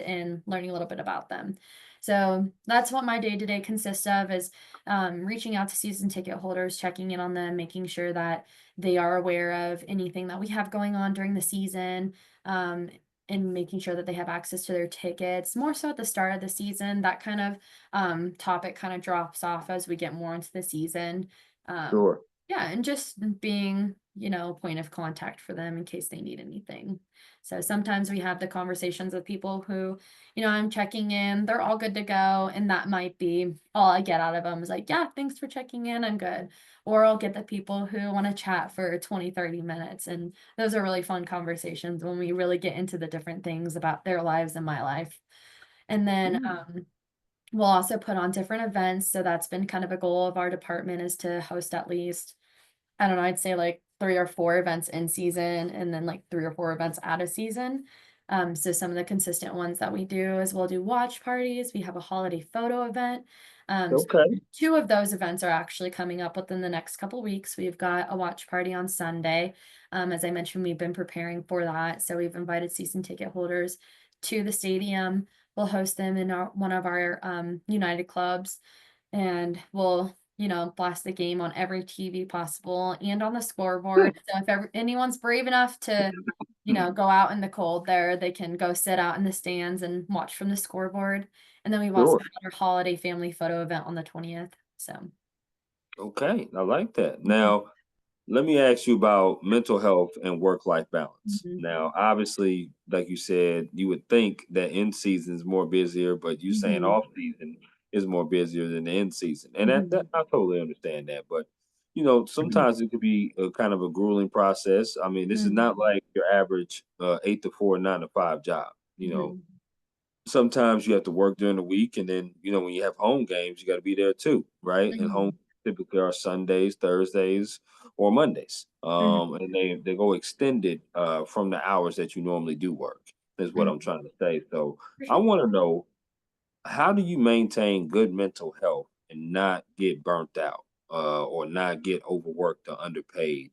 in learning a little bit about them. So that's what my day-to-day consists of is reaching out to season ticket holders, checking in on them, making sure that they are aware of anything that we have going on during the season, um, and making sure that they have access to their tickets. More so at the start of the season, that kind of topic kind of drops off as we get more into the season. Um, Sure. yeah, and just being, point of contact for them in case they need anything. So sometimes we have the conversations with people who, I'm checking in, they're all good to go. And that might be all I get out of them is like, yeah, thanks for checking in, I'm good. Or I'll get the people who want to chat for 20, 30 minutes. And those are really fun conversations when we really get into the different things about their lives and my life. And then Mm. we'll also put on different events. So that's been kind of a goal of our department is to host at least I don't know, I'd say like 3 or 4 events in season and then like 3 or 4 events out of season. So some of the consistent ones that we do is we'll do watch parties. We have a holiday photo event. So Okay. 2 of those events are actually coming up within the next couple weeks. We've got a watch party on Sunday. As I mentioned, we've been preparing for that. So we've invited season ticket holders to the stadium. We'll host them in one of our United clubs and we'll blast the game on every TV possible and on the scoreboard. So if anyone's brave enough to, go out in the cold there, they can go sit out in the stands and watch from the scoreboard. And then we've also Sure. got our holiday family photo event on the 20th. So, Okay. I like that. mhm, Now, let me ask you about mental health and work-life balance. mhm, Now, obviously, like you said, you would think that in season is more busier, but you saying mhm, off season is more busier than the in season, and that mhm, I totally understand that. But mhm, sometimes it could be a kind of a grueling process. I mean, this is mhm, not like your average 8 to 4, 9 to 5 job. mhm, Sometimes you have to work during the week, and then when you have home games, you got to be there too, right? And home mhm, typically are Sundays, Thursdays, or Mondays, mhm, and they go extended from the hours that you normally do work. Is what I'm mhm, trying to say. So for I sure. want to know, how do you maintain good mental health and not get burnt out, or not get overworked or underpaid,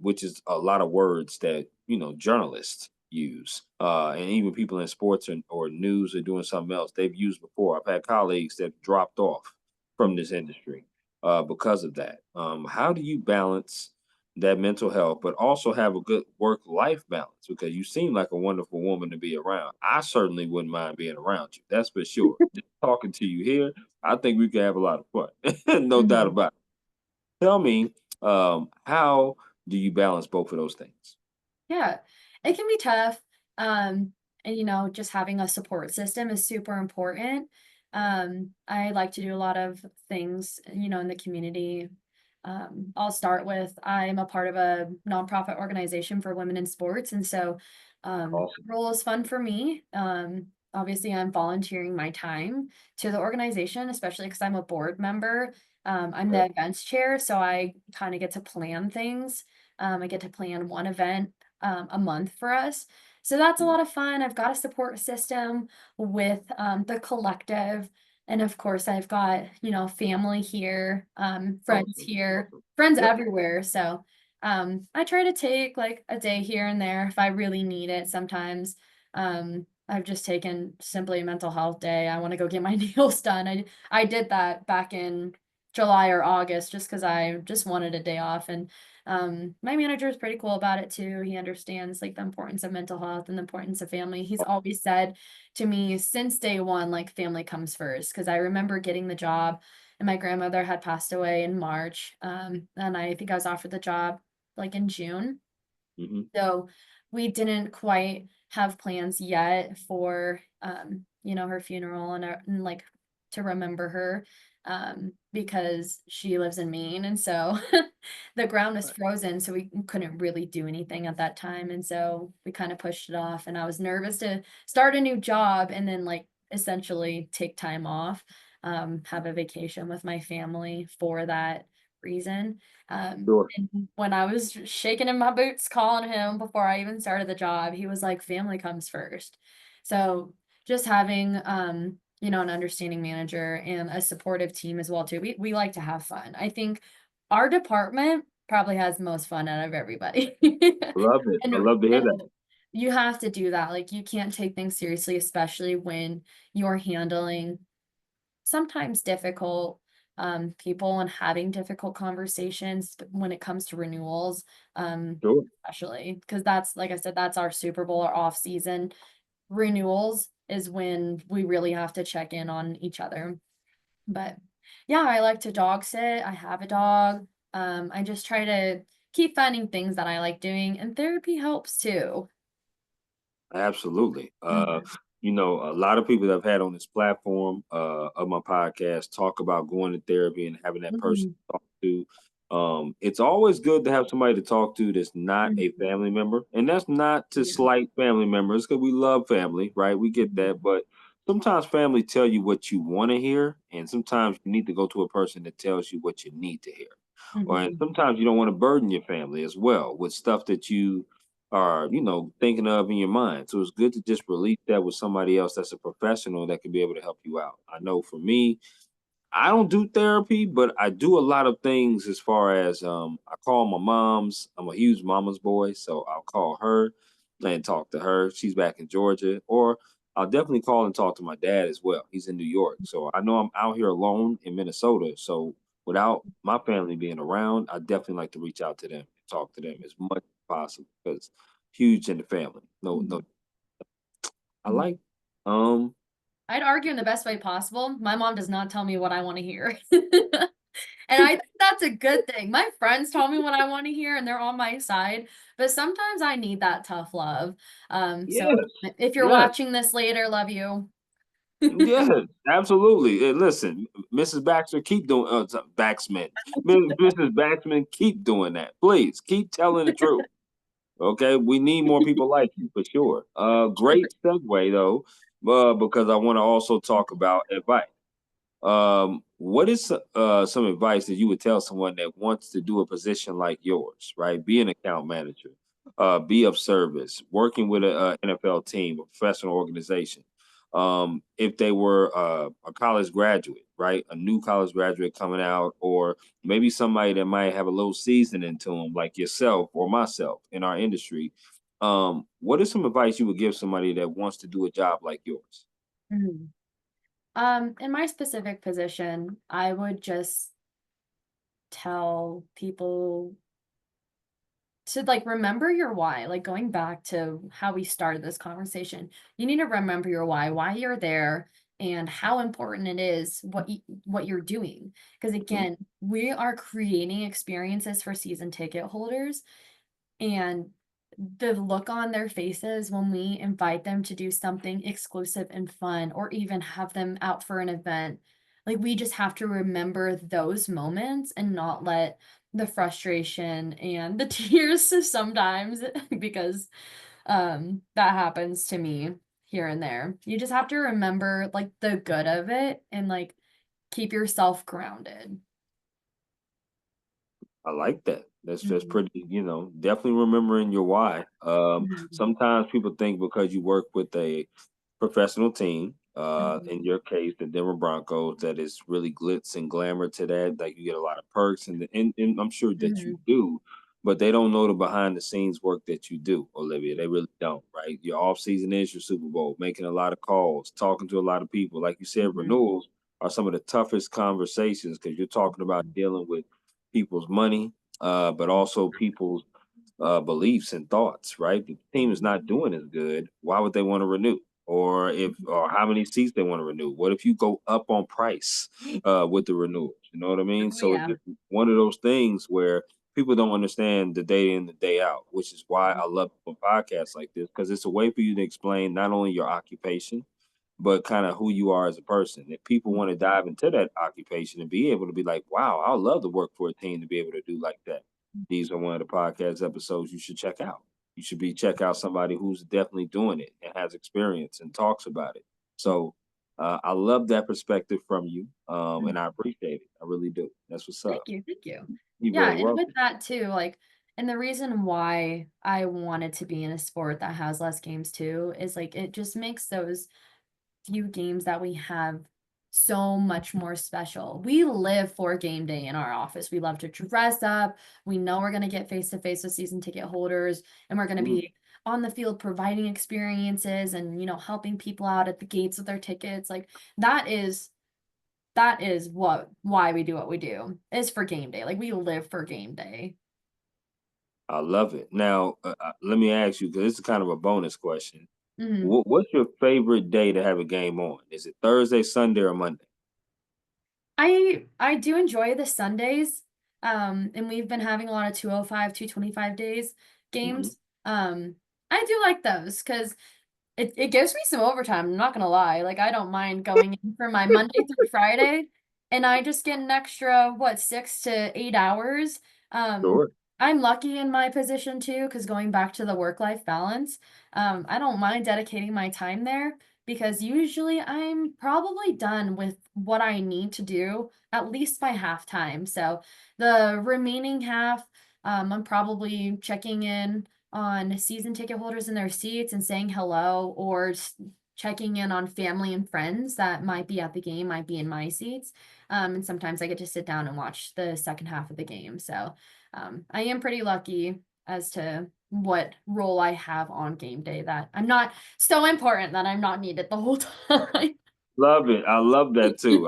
which is a lot of words that journalists use, and even people in sports or news or doing something else they've used before. I've had colleagues that dropped off from this industry because of that. How do you balance that mental health, but also have a good work life balance? Because you seem like a wonderful woman to be around. I certainly wouldn't mind being around you. That's for sure. Just talking to you here, I think we could have a lot of fun. No doubt Mhm. about it. Tell me, how do you balance both of those things? Yeah, it can be tough. Um, and just having a support system is super important. I like to do a lot of things, in the community. I'll start with I'm a part of a nonprofit organization for women in sports, and so Awesome. role is fun for me. Obviously, I'm volunteering my time to the organization, especially because I'm a board member. I'm Okay. the events chair, so I kind of get to plan things. I get to plan one event a month for us. So that's a Mhm. lot of fun. I've got a support system with the collective. And of course, I've got, family here, friends Awesome. here, Awesome. friends Yep. everywhere. So I try to take like a day here and there if I really need it. Sometimes I've just taken simply a mental health day. I want to go get my nails done. I did that back in July or August just because I just wanted a day off. And my manager is pretty cool about it too. He understands like the importance of mental health and the importance of family. He's always said to me since day one, like family comes first. Because I remember getting the job, and my grandmother had passed away in March, and I think I was offered the job like in June. Hmm. So we didn't quite have plans yet for her funeral and like to remember her because she lives in Maine, and so the ground was frozen, so we couldn't really do anything at that time, and so we kind of pushed it off, and I was nervous to start a new job and then like essentially take time off, have a vacation with my family for that reason. Sure. And when I was shaking in my boots calling him before I even started the job, he was like, "Family comes first." So, just having, an understanding manager and a supportive team as well too. We like to have fun. I think our department probably has the most fun out of everybody. Love it. And I love to hear and that. you have to do that, like, you can't take things seriously, especially when you're handling sometimes difficult people and having difficult conversations when it comes to renewals, Sure. especially because that's like I said, that's our Super Bowl or off season. Renewals is when we really have to check in on each other. But yeah, I like to dog sit. I have a dog. I just try to keep finding things that I like doing, and therapy helps too. Absolutely. Mhm, A lot of people that I've had on this platform of my podcast talk about going to therapy and having that person mhm, to talk to. It's always good to have somebody to talk to that's not a mhm, family member. And that's not to yeah, slight family members because we love family, right? We get mhm, that. But sometimes family tell you what you want to hear, and sometimes you need to go to a person that tells you what you need to hear. Or and mhm, sometimes you don't want to burden your family as well with stuff that you are, thinking of in your mind. So it's good to just release that with somebody else that's a professional that can be able to help you out. I know for me, I don't do therapy, but I do a lot of things as far as I call my mom's. I'm a huge mama's boy, so I'll call her and talk to her. She's back in Georgia, or I'll definitely call and talk to my dad as well. He's in New York, so I know I'm out here alone in Minnesota. So without my family being around, I definitely like to reach out to them and talk to them as much as possible because huge in the family. No, no, mhm, I like. mhm. Um, I'd argue in the best way possible. My mom does not tell me what I wanna hear. And I think that's a good thing. My friends tell me what I wanna hear, and they're on my side, but sometimes I need that tough love. So yes, if you're yes. watching this later, love you. Yes, absolutely. And listen, Mrs. Baxter, keep doing Baxman. Mrs. Baxman, keep doing that. Please keep telling the truth. Okay, we need more people like you for sure. Sure. Great segue though, because I want to also talk about advice. What is some advice that you would tell someone that wants to do a position like yours, right? Be an account manager, be of service, working with a NFL team, a professional organization. If they were a college graduate, right, a new college graduate coming out, or maybe somebody that might have a little season into them, like yourself or myself in our industry. What is some advice you would give somebody that wants to do a job like yours? Mhm. In my specific position, I would just tell people to like remember your why. Like going back to how we started this conversation, you need to remember your why you're there, and how important it is what you're doing. Because Mhm. again, we are creating experiences for season ticket holders, and the look on their faces when we invite them to do something exclusive and fun, or even have them out for an event, like, we just have to remember those moments and not let the frustration and the tears sometimes, because, that happens to me here and there. You just have to remember, like, the good of it and, like, keep yourself grounded. I like that. That's Mhm, pretty, definitely remembering your why. mhm, Sometimes people think because you work with a professional team, mhm, in your case, the Denver Broncos, that is really glitz and glamour to that. Like you get a lot of perks, and I'm sure that you mhm, do, but they don't know the behind the scenes work that you do, Olivia. They really don't, right? Your off season is your Super Bowl, making a lot of calls, talking to a lot of people. Like you said, mhm, renewals are some of the toughest conversations because you're talking about mhm, dealing with people's money, but also people's beliefs and thoughts, right? If the team is mhm, not doing as good, why would they want to renew? Or how many seats they want to renew? What if you go up on price with the renewals? You know what I mean? oh, So it's yeah. just one of those things where people don't understand the day in, the day out, which is why I love doing podcasts like this, because it's a way for you to explain not only your occupation, but kind of who you are as a person. If people want to dive into that occupation and be able to be like, wow, I would love to work for a team to be able to do like that. These are one of the podcast episodes you should check out. You should be check out somebody who's definitely doing it and has experience and talks about it. So I love that perspective from you, and I Mhm. appreciate it. I really do. That's what's up. Thank you. You're Yeah, very and with welcome. that too, like, and the reason why I wanted to be in a sport that has less games too is like it just makes those few games that we have so much more special. We live for game day in our office. We love to dress up. We know we're going to get face to face with season ticket holders, and we're going to Mm. be on the field providing experiences and, helping people out at the gates with their tickets. Like, that is why we do what we do, is for game day. Like, we live for game day. I love it. Now, let me ask you, because this is kind of a bonus question. Mhm. What's your favorite day to have a game on? Is it Thursday, Sunday, or Monday? I do enjoy the Sundays, and we've been having a lot of 205, 225 days Mhm. games. I do like those because it gives me some overtime, I'm not gonna lie. Like, I don't mind going in for my Monday through Friday, and I just get an extra, what, 6 to 8 hours. Sure. I'm lucky in my position too, because going back to the work-life balance, I don't mind dedicating my time there, because usually I'm probably done with what I need to do at least by halftime. So the remaining half, I'm probably checking in on season ticket holders in their seats and saying hello, or checking in on family and friends that might be at the game, might be in my seats. And sometimes I get to sit down and watch the second half of the game. So I am pretty lucky as to what role I have on game day, that I'm not so important that I'm not needed the whole time. Love it. I love that too.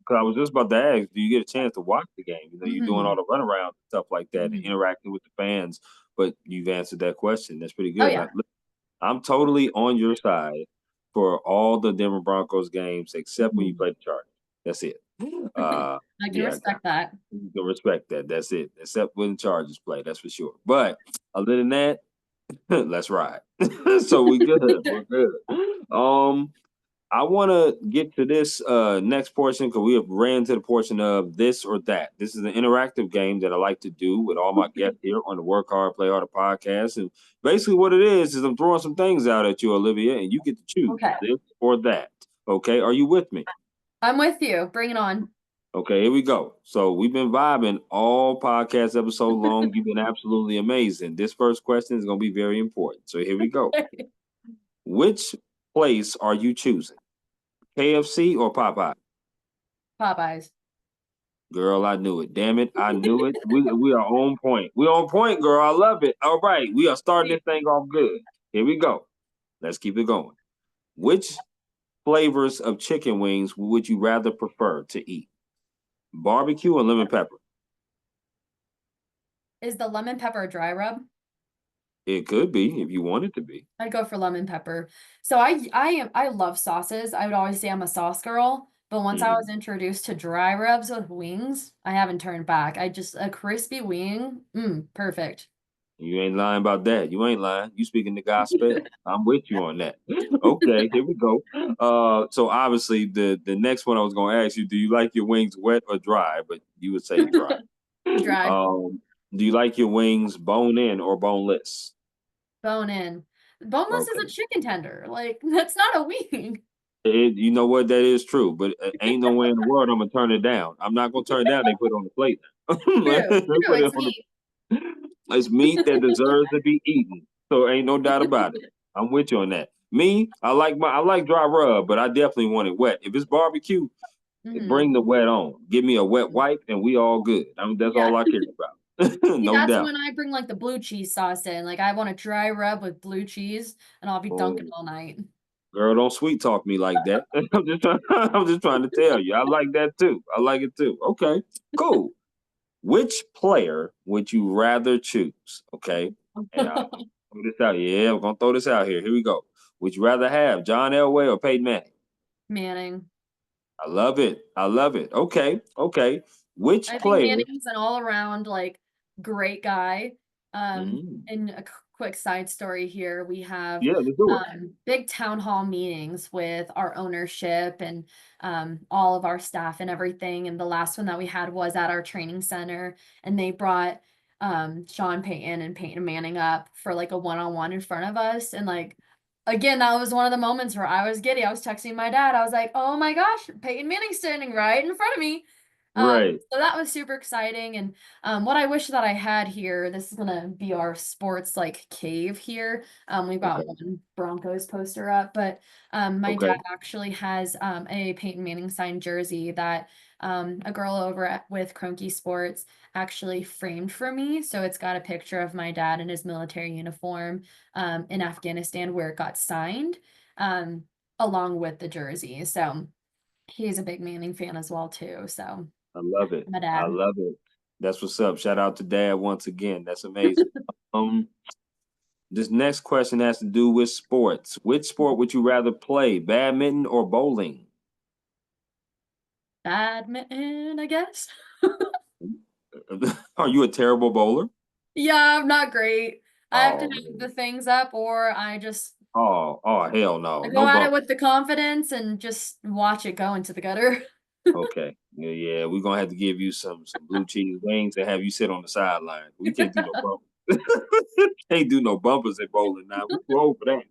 'Cause I was just about to ask, do you get a chance to watch the game? You're doing all Mhm, the runarounds and stuff like that and mhm. interacting with the fans, but you've answered that question. That's pretty Oh, good. yeah. I'm totally on your side for all the Denver Broncos games except when you Mhm. play the Chargers. That's it. Uh, I can yeah, respect that. you can respect that. That's it. Except when the Chargers play, that's for sure. But other than that, let's ride. So we good. We're good. Um, I want to get to this next portion because we have ran to the portion of this or that. This is an interactive game that I like to do with all my guests here on the Work Hard, Play Harder podcast. And basically, what it is I'm throwing some things out at you, Olivia, and you get to choose Okay. this or that. Okay, are you with me? I'm with you. Bring it on. Okay, here we go. So we've been vibing all podcast episode long. You've been absolutely amazing. This first question is going to be very important. So here we go. Which place are you choosing? KFC or Popeye? Popeyes. Girl, I knew it. Damn it, I knew it. We are on point. We on point, girl. I love it. All right, we are starting this thing off good. Here we go. Let's keep it going. Which flavors of chicken wings would you rather prefer to eat? Barbecue or lemon pepper? Is the lemon pepper a dry rub? It could be if you want it to be. I'd go for lemon pepper. So I love sauces. I would always say I'm a sauce girl, but once I was Mhm. introduced to dry rubs with wings, I haven't turned back. I just a crispy wing, perfect. You ain't lying about that. You ain't lying. You speaking the gospel. I'm with you on that. Okay, here we go. So obviously the next one I was gonna ask you, do you like your wings wet or dry? But you would say dry. Dry, Um, do you like your wings bone in or boneless? bone in. Boneless is a Okay. chicken tender. Like that's not a wing. You know what? That is true, but ain't no way in the world I'm gonna turn it down. I'm not gonna turn it down. They put it on the plate. True, They true. put it It's on meat. the. It's meat that deserves to be eaten. So ain't no doubt about it. I'm with you on that. Me, I like dry rub, but I definitely want it wet. If it's barbecue, Hmm. bring the wet on. Give me a wet wipe, and we all good. That's Yeah. all I care about. See, No that's doubt. when I bring like the blue cheese sauce in. Like I want a dry rub with blue cheese, and I'll be dunking Oh, all night. girl, don't sweet talk me like that. I'm just trying to tell you. I like that too. I like it too. Okay, cool. Which player would you rather choose? Okay, and throw this out. Yeah, I'm gonna throw this out here. Here we go. Would you rather have John Elway or Peyton Manning? Manning. I love it. I love it. Okay, okay. Which I think player? Manning's an all around like great guy. Mhm. And a quick side story here, we have Yeah, let's do it. big town hall meetings with our ownership and all of our staff and everything. And the last one that we had was at our training center, and they brought Sean Payton and Peyton Manning up for like a one-on-one in front of us. And like again, that was one of the moments where I was giddy. I was texting my dad. I was like, "Oh my gosh, Peyton Manning's standing right in front of me." Right. So that was super exciting. And what I wish that I had here, this is gonna be our sports like cave here. We've got Okay. one Broncos poster up, but my Okay. dad actually has a Peyton Manning signed jersey that a girl over with Cronky Sports actually framed for me. So it's got a picture of my dad in his military uniform in Afghanistan where it got signed, um, along with the jersey. So he's a big Manning fan as well too. So I love it. my I dad. love it. That's what's up. Shout out to Dad once again. That's amazing. Um, this next question has to do with sports. Which sport would you rather play, badminton or bowling? Badminton, I guess. Are you a terrible bowler? Yeah, I'm not great. I have to Oh have the man. things up, or I just Oh hell no. I go No at it bump. with the confidence and just watch it go into the gutter. Okay. Yeah, yeah. We're gonna have to give you some blue cheese wings and have you sit on the sideline. We can't do no bumpers. Can't do no bumpers at bowling now. We too old for that.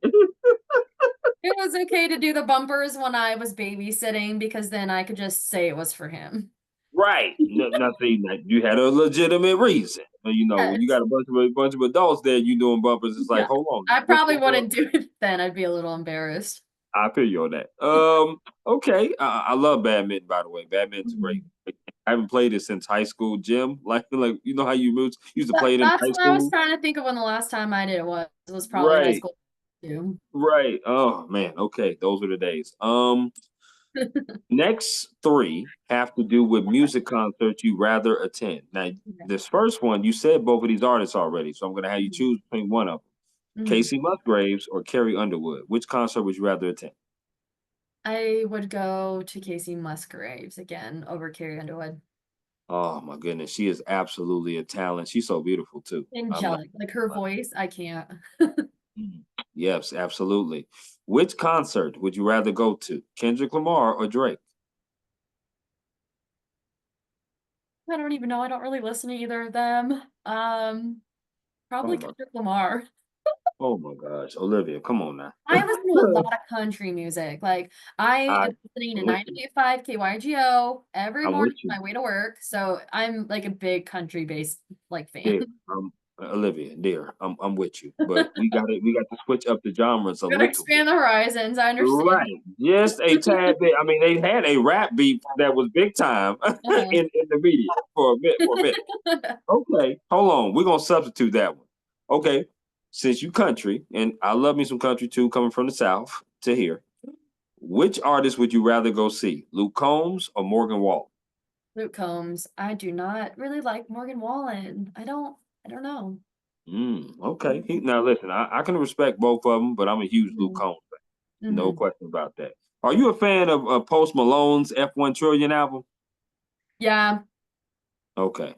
It was okay to do the bumpers when I was babysitting because then I could just say it was for him. Right. Nothing that you had a legitimate reason. You know, when you Yes. got a bunch of adults there, you doing bumpers. It's like, Yeah. hold on I now, what's probably going on? wouldn't do it then. I'd be a little embarrassed. I feel you on that. Okay. I love badminton, by the way. Badminton's great. Mhm. I haven't played it since high school gym. Like you know how you used to play it in That's high what I was school. trying to think of when the last time I did it was. It was probably high Right. school too. Right. Oh man. Okay. Those were the days. Next three have to do with music concerts you rather attend. Now, Okay. this first one, you said both of these artists already, so I'm gonna have you Mhm. choose between one of them. Mhm. Casey Musgraves or Carrie Underwood. Which concert would you rather attend? I would go to Casey Musgraves again over Carrie Underwood. Oh my goodness, she is absolutely a talent. She's so beautiful too. I'm not. Angelic, like her voice, I can't. Mm. Yes, absolutely. Which concert would you rather go to? Kendrick Lamar or Drake? I don't even know. I don't really listen to either of them. Oh Probably my, Kendrick Lamar. oh my gosh, Olivia, come on now. I listen to a lot of country music. Like I I, am listening to I'm with you. 98.5 KYGO every I'm morning with on you. my way to work. So I'm like a big country based like fan. Dear, Olivia, dear, I'm with you, but we got to switch up the genres a Gotta little bit. expand the horizons. I understand. Right, just a tad bit. I mean, they had a rap beef that was big time Uh-huh. in the media for a bit. For a bit. Okay, hold on. We're gonna substitute that one. Okay, since you country, and I love me some country too, coming from the South to here. Which artist would you rather go see, Luke Combs or Morgan Wallen? Luke Combs. I do not really like Morgan Wallen. I don't know. Okay. Mhm, Now listen, I can respect both of them, but I'm a huge Luke mhm, Combs fan. No mhm. question about that. Are you a fan of Post Malone's F1 Trillion album? Yeah, Okay.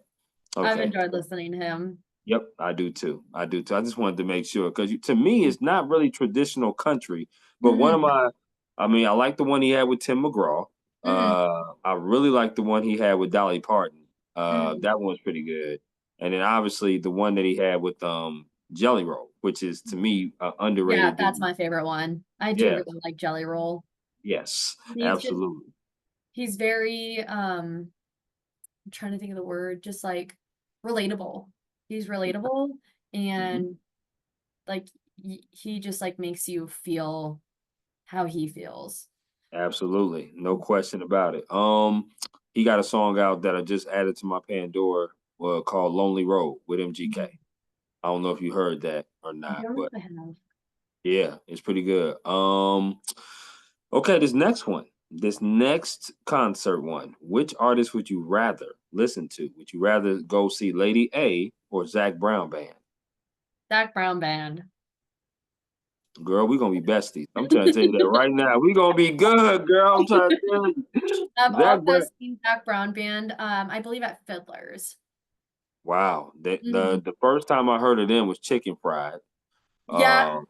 I've Okay. enjoyed listening to him. Yep, I do too. I do too. I just wanted to make sure because to me, Mm, it's not really traditional country, but one of mhm, my, I mean, I like the one he had with Tim McGraw. mhm, I really like the one he had with Dolly Parton. mhm. That one's pretty good. And then obviously the one that he had with Jelly Roll, which is to me Yeah, underrated that's dude. my favorite one. I do Yeah. really like Jelly Roll. Yes. He's just Absolutely. he's very, I'm trying to think of the word, just, like, relatable. He's relatable, Mhm. and, like, he just, like, makes you feel how he feels. Absolutely. No question about it. He got a song out that I just added to my Pandora called Lonely Road with MGK. Mhm. I don't know if you heard that or I not, don't know but if I have. yeah, it's pretty good. Okay, this next one, this next concert one, which artist would you rather listen to? Would you rather go see Lady A or Zach Brown Band? Zac Brown Band. Girl, we're gonna be besties. I'm trying to tell you that right now. We're gonna be good, girl. I'm trying to tell you. I've Zach also Brown. seen Zac Brown Band, I believe at Fiddler's. Wow. Mhm. The first time I heard of them was Chicken Fried. Yeah. Um,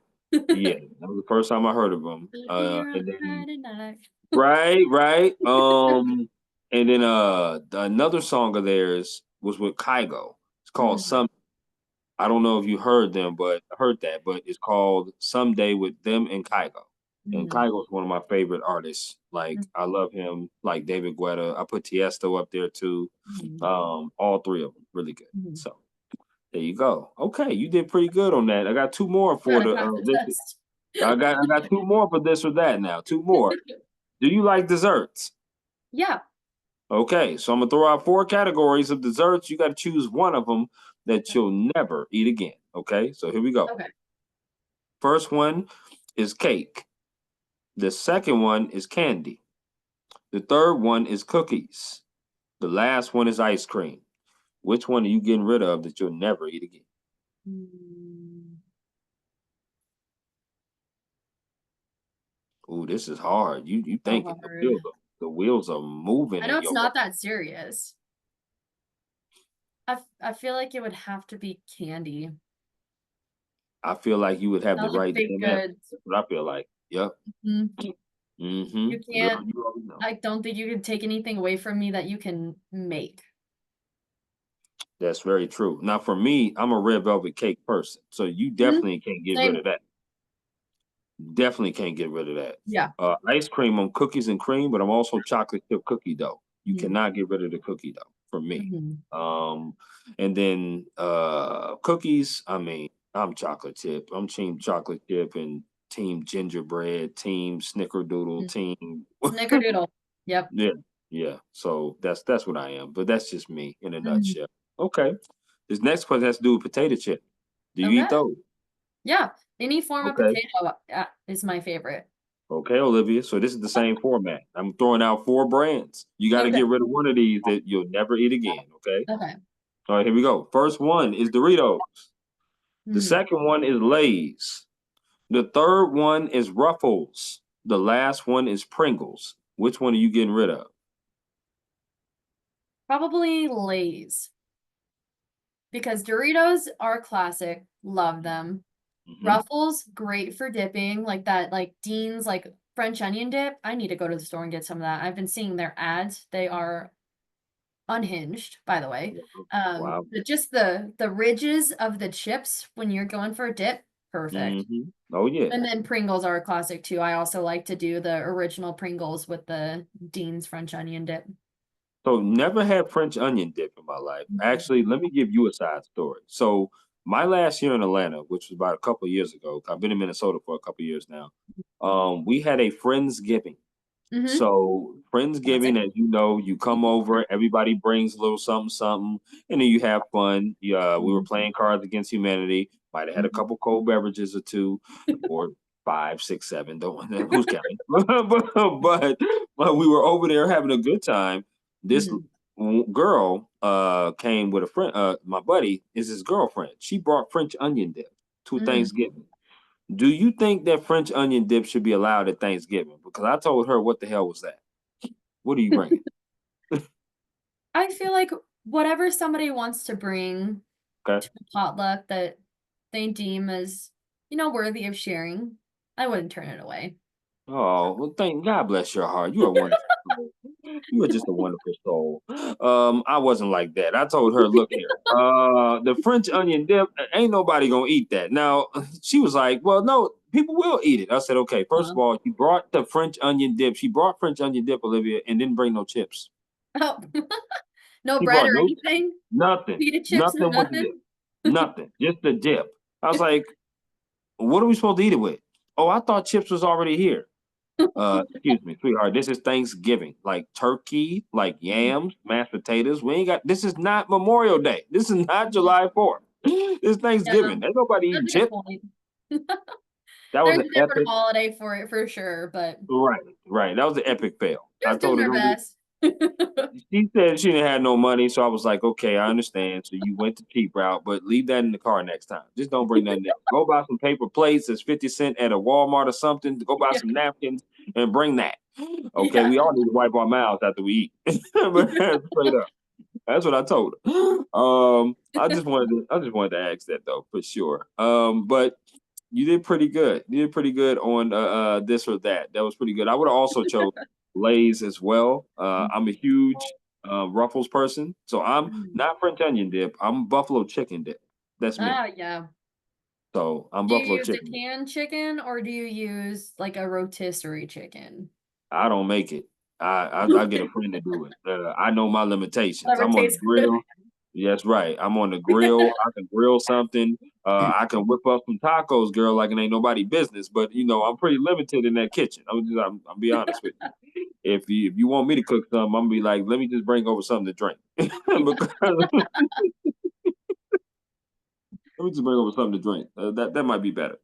yeah, that was the first time I heard of them. Here on And then Friday night. right, right. And then another song of theirs was with Kygo. It's called Mhm, Some. I don't know if you heard them, but heard that, but it's called Someday with them and Kygo. And mhm, Kygo is one of my favorite artists. Like mhm, I love him, like David Guetta. I put Tiesto up there too. mhm, All three of them, really good. mhm. So there you go. Okay, you did pretty good on that. I got two more for Gotta the pass the this. test. I got two more for this or that now. Two more. Do you like desserts? Yeah, Okay, so I'm gonna throw out four categories of desserts. You got to choose one of them that you'll never eat again. Okay, so here we go. okay. First one is cake. The second one is candy. The third one is cookies. The last one is ice cream. Which one are you getting rid of that you'll never eat again? Mm, Ooh, this is hard. You so thinking hard. the wheels are moving I know in it's your brain. not that serious. I feel like it would have to be candy. I feel like you would have I the like right baked damn answer. goods. That's what I feel like. Yep. Mhm. You Girl, can't you already know. I don't think you can take anything away from me that you can make. That's very true. Now, for me, I'm a red velvet cake person, so you Mhm. definitely can't get rid Same. of that. Definitely can't get rid of that. Yeah. Ice cream on cookies and cream, but I'm also chocolate chip cookie dough. You Mhm, cannot get rid of the cookie dough for me. mhm, Um, and then cookies. I mean, I'm chocolate chip. I'm team chocolate chip and team gingerbread, team snickerdoodle, mhm. team. Snickerdoodle. Yep. Yeah, yeah. So that's what I am. But that's just me in a Mhm. nutshell. Okay. This next question has to do with potato chip. Do you eat Okay. those? Yeah. Any form of Okay. potato, is my favorite. Okay, Olivia. So this is the same format. I'm throwing out four brands. You got to Okay. get rid of one of these that you'll never eat again. Okay. Okay. All right, here we go. First one is Doritos. The Mhm. second one is Lay's. The third one is Ruffles. The last one is Pringles. Which one are you getting rid of? Probably Lay's, because Doritos are classic, love them. Mm-hmm. Ruffles, great for dipping, like that, like Dean's, like, French onion dip. I need to go to the store and get some of that. I've been seeing their ads. They are unhinged, by the way. Wow. But just the ridges of the chips when you're going for a dip, perfect. Oh yeah. And then Pringles are a classic too. I also like to do the original Pringles with the Dean's French onion dip. So never had French onion dip in my life. Mhm. Actually, let me give you a side story. So my last year in Atlanta, which was about a couple of years ago, I've been in Minnesota for a couple of years now. We had a Friendsgiving. Mhm. So Classic. Friendsgiving, as you know, you come over, everybody brings a little something, something, and then you have fun. We were Mhm. playing Cards Against Humanity. Might have had a Mhm. couple cold beverages or two, or 5, 6, 7. Don't who's counting? But we were over there having a good time. This Mhm, girl came with a friend. My buddy is his girlfriend. She brought French onion dip to mhm. Thanksgiving. Do you think that French onion dip should be allowed at Thanksgiving? Because I told her, what the hell was that? What are you bringing? I feel like whatever somebody wants to bring Okay. to a potluck that they deem as, worthy of sharing, I wouldn't turn it away. Oh, well, thank God bless your heart. You are wonderful. Soul. You are just a wonderful soul. I wasn't like that. I told her, look here, the French onion dip, ain't nobody gonna eat that. Now, she was like, well, no, people will eat it. I said, okay, first of Uh, all, she brought the French onion dip. She brought French onion dip, Olivia, and didn't bring no chips. oh, no She bread brought or no anything? nothing, Pita chips, no nothing with the nothing? dip, nothing, just the dip. I was like, what are we supposed to eat it with? Oh, I thought chips was already here. Excuse me, sweetheart. This is Thanksgiving. Like turkey, like Mhm. yams, mashed potatoes. We ain't got this is not Memorial Day. This is not July 4th. This is Yeah, Thanksgiving. Ain't nobody that's eating a good chips. point. That was There's an a different epic holiday for it for sure, but right, right. That was an epic fail. I just doing told her their don't do best. she said she didn't have no money, so I was like, okay, I understand. So you went the cheap route, but leave that in the car next time. Just don't bring nothing else. Go buy some paper plates that's 50 cents at a Walmart or something. Go buy Yeah, some napkins and bring that. Okay, yeah. we all need to wipe our mouths after we eat. But straight up. That's what I told her. I just wanted to ask that though, for sure. But you did pretty good. You did pretty good on this or that. That was pretty good. I would have also chose Lay's as well. I'm a huge Ruffles person, so I'm Mhm. not French onion dip. I'm buffalo chicken dip. That's me. Ah, yeah. So I'm Do you buffalo use a chicken dip. canned chicken or do you use like a rotisserie chicken? I don't make it. I get a friend to do it. I know my limitations. Whatever I'm on the tastes good. grill. Yes, right. I'm on the grill. I can grill something. I can whip up some tacos, girl, like it ain't nobody business. But I'm pretty limited in that kitchen. I'm be honest with you. If you want me to cook something, I'm gonna be like, let me just bring over something to drink. Because let me just bring over something to drink. That might be better.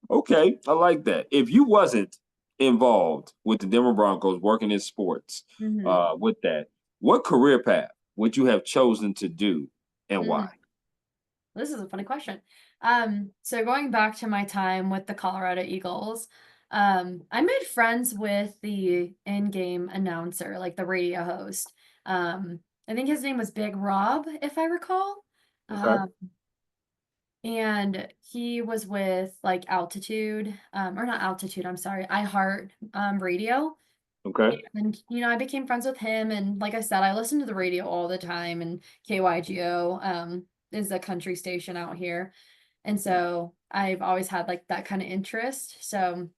Okay, I like that. If you wasn't involved with the Denver Broncos working in sports, Mhm, with that, what career path would you have chosen to do and mhm. why? This is a funny question. So going back to my time with the Colorado Eagles, I made friends with the in-game announcer, like the radio host. I think his name was Big Rob, if I recall. Okay, Um, and he was with like Altitude, or not Altitude, I'm sorry, iHeart Radio. okay. And, I became friends with him, and like I said, I listened to the radio all the time, and KYGO, is a country station out here, and so I've always had, like, that kinda interest, so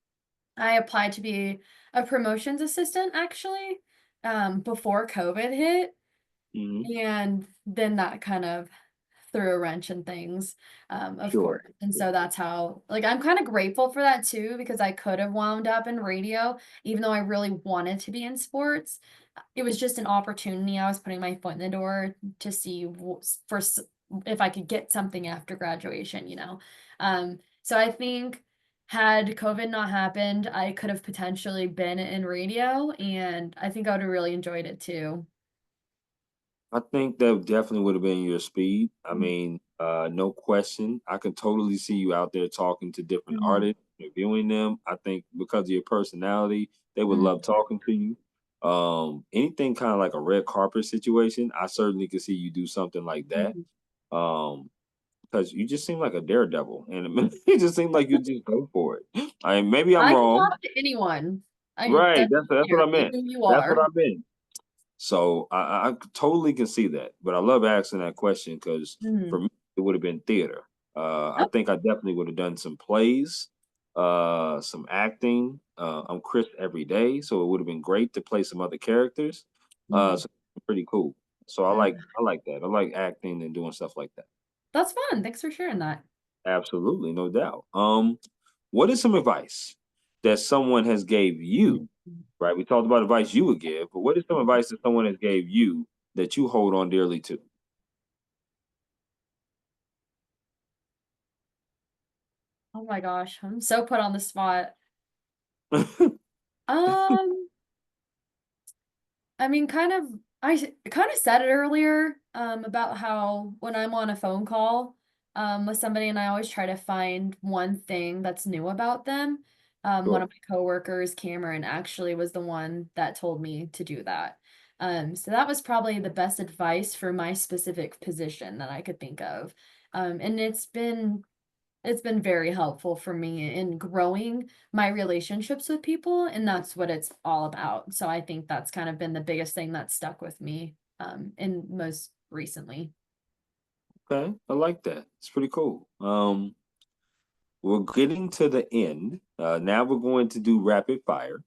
I applied to be a promotions assistant, actually, before COVID hit, Hmm. and then that kind of threw a wrench in things, of Sure. course, and so that's how like, I'm kinda grateful for that too because I could have wound up in radio even though I really wanted to be in sports. It was just an opportunity. I was putting my foot in the door to see if I could get something after graduation. So I think had COVID not happened, I could have potentially been in radio, and I think I would have really enjoyed it too. I think that definitely would have been your speed. I Mhm. mean, no question. I can totally see you out there talking to different Mhm. artists, reviewing them. I think because of your personality, they would Mhm. love talking to you. Anything kind of like a red carpet situation, I certainly could see you do something like that. Mhm. Um, because you just seem like a daredevil, and it just seemed like you just go for it. I mean, maybe I'm I can wrong. talk to anyone. I Right? doesn't That's what care I meant. who you That's what are. I meant. So I totally can see that, but I love asking that question because for Mhm. me it would have been theater. I Oh. think I definitely would have done some plays, some acting. I'm Chris every day, so it would have been great to play some other characters. Mhm. So pretty cool. So I like Mhm. I like that. I like acting and doing stuff like that. That's fun. Thanks for sharing that. Absolutely, no doubt. What is some advice that someone has gave you? Right, we talked about advice you would give, but what is some advice that someone has gave you that you hold on dearly to? Oh my gosh, I'm so put on the spot. Um, I mean, kind of said it earlier, about how when I'm on a phone call, with somebody and I always try to find one thing that's new about them. One Sure. of my coworkers, Cameron, actually was the one that told me to do that. So that was probably the best advice for my specific position that I could think of. And it's been very helpful for me in growing my relationships with people, and that's what it's all about. So I think that's kind of been the biggest thing that stuck with me, in most recently. Okay, I like that. It's pretty cool. We're getting to the end. Now we're going to do rapid fire.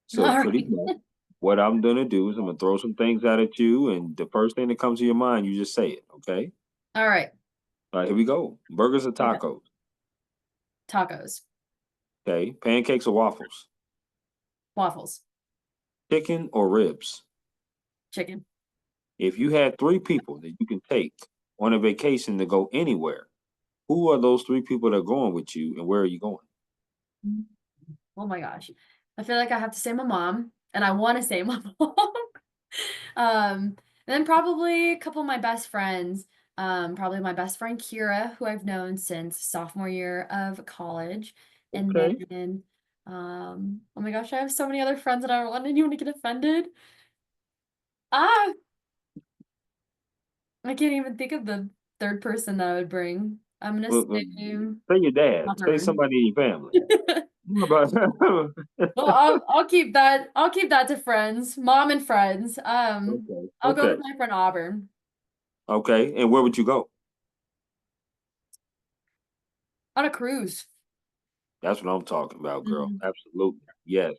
So All pretty right. much what I'm gonna do is I'm gonna throw some things out at you, and the first thing that comes to your mind, you just say it. Okay. All right. All right, here we go. Burgers or Okay. tacos? Tacos, Okay. Pancakes or waffles? waffles, Chicken or ribs? chicken. If you had three people that you can take on a vacation to go anywhere, who are those three people that are going with you, and where are you going? Mm. Oh my gosh. I feel like I have to say my mom, and I want to say my mom. And then probably a couple of my best friends. Probably my best friend Kira, who I've known since sophomore year of college. And Okay. then, oh my gosh, I have so many other friends that I don't want anyone to get offended. Ah, I can't even think of the third person that I would bring. I'm gonna Well, say say your dad. Say Auburn. somebody in your family. What about Well, I'll keep that. I'll keep that to friends, mom and friends. okay. I'll go with Okay. my friend Auburn Okay. And where would you go? on a cruise. That's what I'm talking about, girl. Mhm. Absolutely. Yes.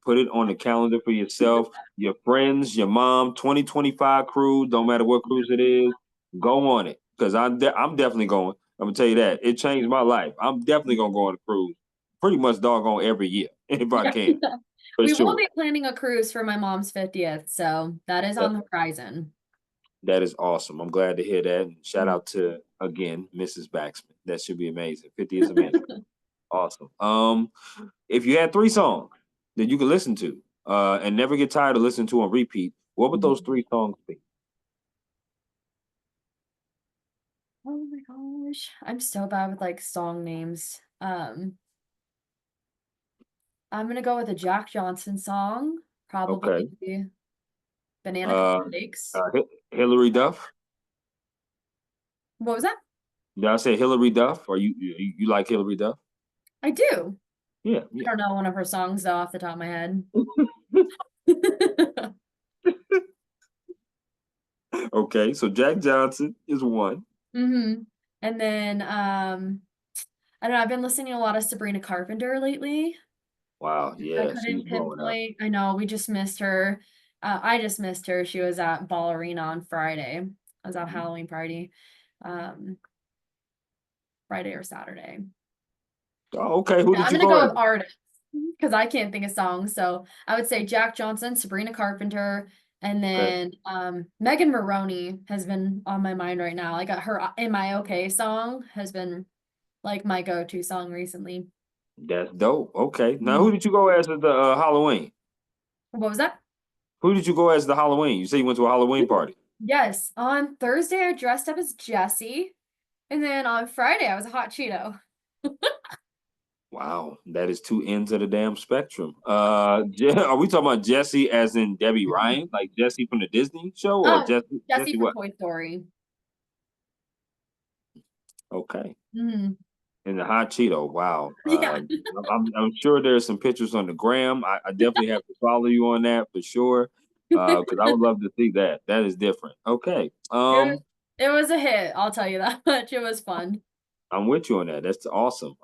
Put it on the calendar for yourself, your friends, your mom, 2025 cruise, don't matter what cruise it is, go on it. Because I'm definitely going. I'm gonna tell you that. It changed my life. I'm definitely gonna go on a cruise pretty much doggone every year if I Yeah. can, for We will sure. be planning a cruise for my mom's 50th, so that is on That's the horizon. that is awesome. I'm glad to hear that. And shout Mhm. out to again, Mrs. Baxman. That should be amazing. 50 is amazing. Awesome. If you had three songs that you could listen to, and never get tired of listening to on repeat, what would those Mhm. three songs be? Oh my gosh. I'm so bad with like song names. I'm gonna go with a Jack Johnson song, Okay. probably Banana Uh, Pancakes. Hillary Duff. What was that? Did I say Hillary Duff? Or you like Hillary Duff? I do. Yeah, I yeah. don't know one of her songs though off the top of my head. Okay, so Jack Johnson is one. Mhm. And then, I don't know, I've been listening to a lot of Sabrina Carpenter lately. Wow, I yeah, she's couldn't blowing up. pinpoint. I know we just missed her. I just missed her. She was at Ballerina on Friday. I was at a Mhm. Halloween party, um, Friday or Saturday. Oh, okay. Who Yeah, did I'm you gonna go go as? with artists because I can't think of songs. So I would say Jack Johnson, Sabrina Carpenter, and Okay, then Megan Maroney has been on my mind right now. Like her "Am I Okay" song has been like my go-to song recently. that's dope. Okay, now who Mhm. did you go as at the Halloween? What was that? Who did you go as the Halloween? You said you went to a Halloween party. Yes, on Thursday I dressed up as Jessie, and then on Friday I was a hot Cheeto. Wow, that is two ends of the damn spectrum. Are we talking about Jesse as in Debbie Ryan, like Jesse from the Disney show, or Oh, Jesse? Jessie Jesse from what? Toy Story. Okay, Mhm. and the hot Cheeto. Wow. Yeah. I'm sure there's some pictures on the gram. I definitely have to follow you on that for sure, because I would love to see that. That is different. Okay. It was it was a hit, I'll tell you that much. It was fun. I'm with you on that. That's awesome.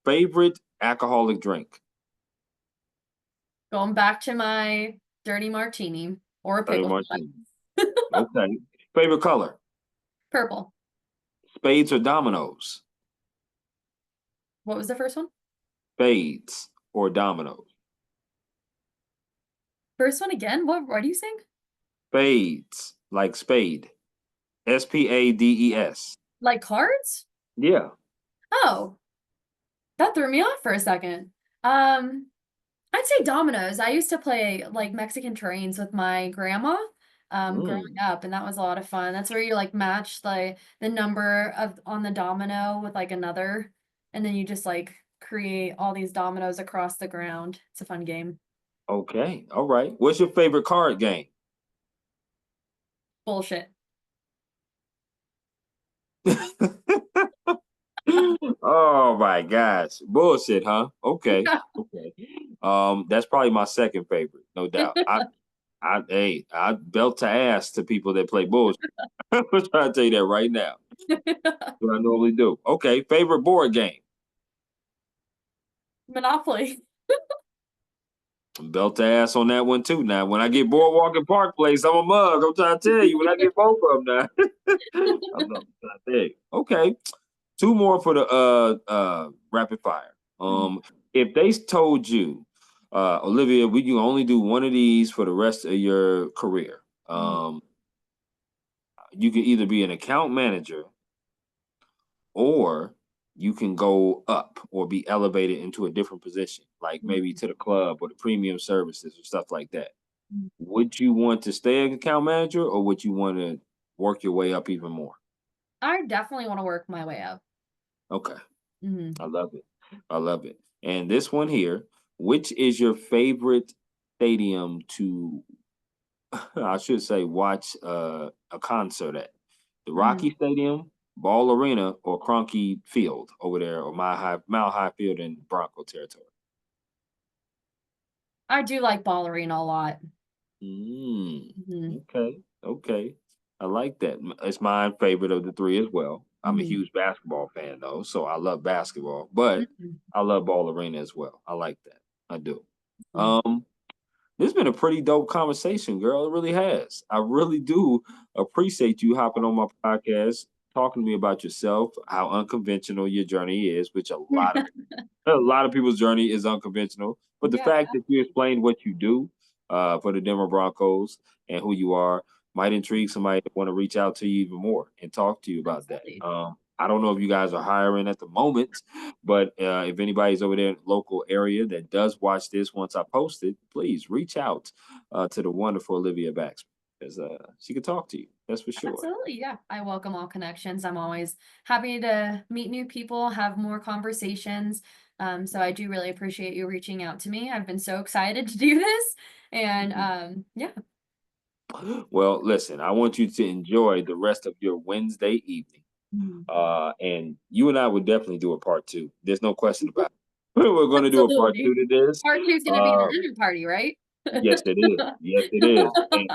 Favorite alcoholic drink? Going back to my dirty martini or a Honey pickle Martini. Okay. Favorite color? purple. Spades or dominoes? What was the first one? Spades or dominoes? First one again? What are you saying? Spades, like spade. Spades. Like cards? Yeah. Oh. That threw me off for a second. Um, I'd say dominoes. I used to play like Mexican trains with my grandma, growing Mm, up, and that was a lot of fun. That's where you like match the number of on the domino with like another, and then you just like create all these dominoes across the ground. It's a fun game. okay, all right. What's your favorite card game? Bullshit. Oh my gosh. Bullshit, huh? Okay. Okay. That's probably my second favorite, no doubt. I belt to ass to people that play bullshit. I'm trying to tell you that right now. What I normally do. Okay, favorite board game. Monopoly. Belt to ass on that one too. Now, when I get Boardwalk and Park Place, I'm a mug. I'm trying to tell you. When I get both of them now, I'm not trying to tell you. Okay, two more for the rapid fire. Mhm, If they told you, Olivia, we can only do one of these for the rest of your career. mhm, You can either be an account manager or you can go up or be elevated into a different position, like maybe mhm, to the club or the premium services or stuff like that. mhm. Would you want to stay an account manager or would you want to work your way up even more? I definitely want to work my way up. Okay. Mhm, I love it. I love it. And this one here, which is your favorite stadium to, I should say, watch a concert at? The mhm. Rocky Stadium, Ball Arena, or Kroenke Field over there, or Mile High Field in Bronco territory? I do like ballerina a lot. Mm, Mhm, okay, okay. I like that. It's my favorite of the three as well. I'm a mhm, huge basketball fan though, so I love basketball, but mhm. I love Ball Arena as well. I like that. I do. Fun. Um, this has been a pretty dope conversation, girl. It really has. I really do appreciate you hopping on my podcast, talking to me about yourself, how unconventional your journey is, which a lot of people's journey is unconventional, but the Yeah, fact that you explained what you do for the Denver Broncos and who you are might intrigue somebody to want to reach out to you even more and talk to you about that. absolutely. I don't know if you guys are hiring at the moment, but if anybody's over there in the local area that does watch this once I post it, please reach out to the wonderful Olivia Baxman because she could talk to you. That's for sure. Absolutely, yeah. I welcome all connections. I'm always happy to meet new people, have more conversations. So I do really appreciate you reaching out to me. I've been so excited to do this. And yeah. Well, listen, I want you to enjoy the rest of your Wednesday evening. Mhm. And you and I would definitely do a part two. There's no question about it. We're going to do a part two Absolutely. to this. Part two is going to be the Uh, dinner party, right? yes, it is. Yes, it is. And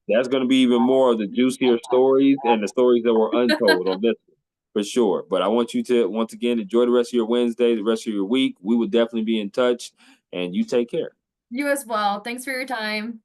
that's going to be even more of the juicier stories and the stories that were untold on this one, for sure. But I want you to, once again, enjoy the rest of your Wednesday, the rest of your week. We will definitely be in touch, and you take care. You as well. Thanks for your time.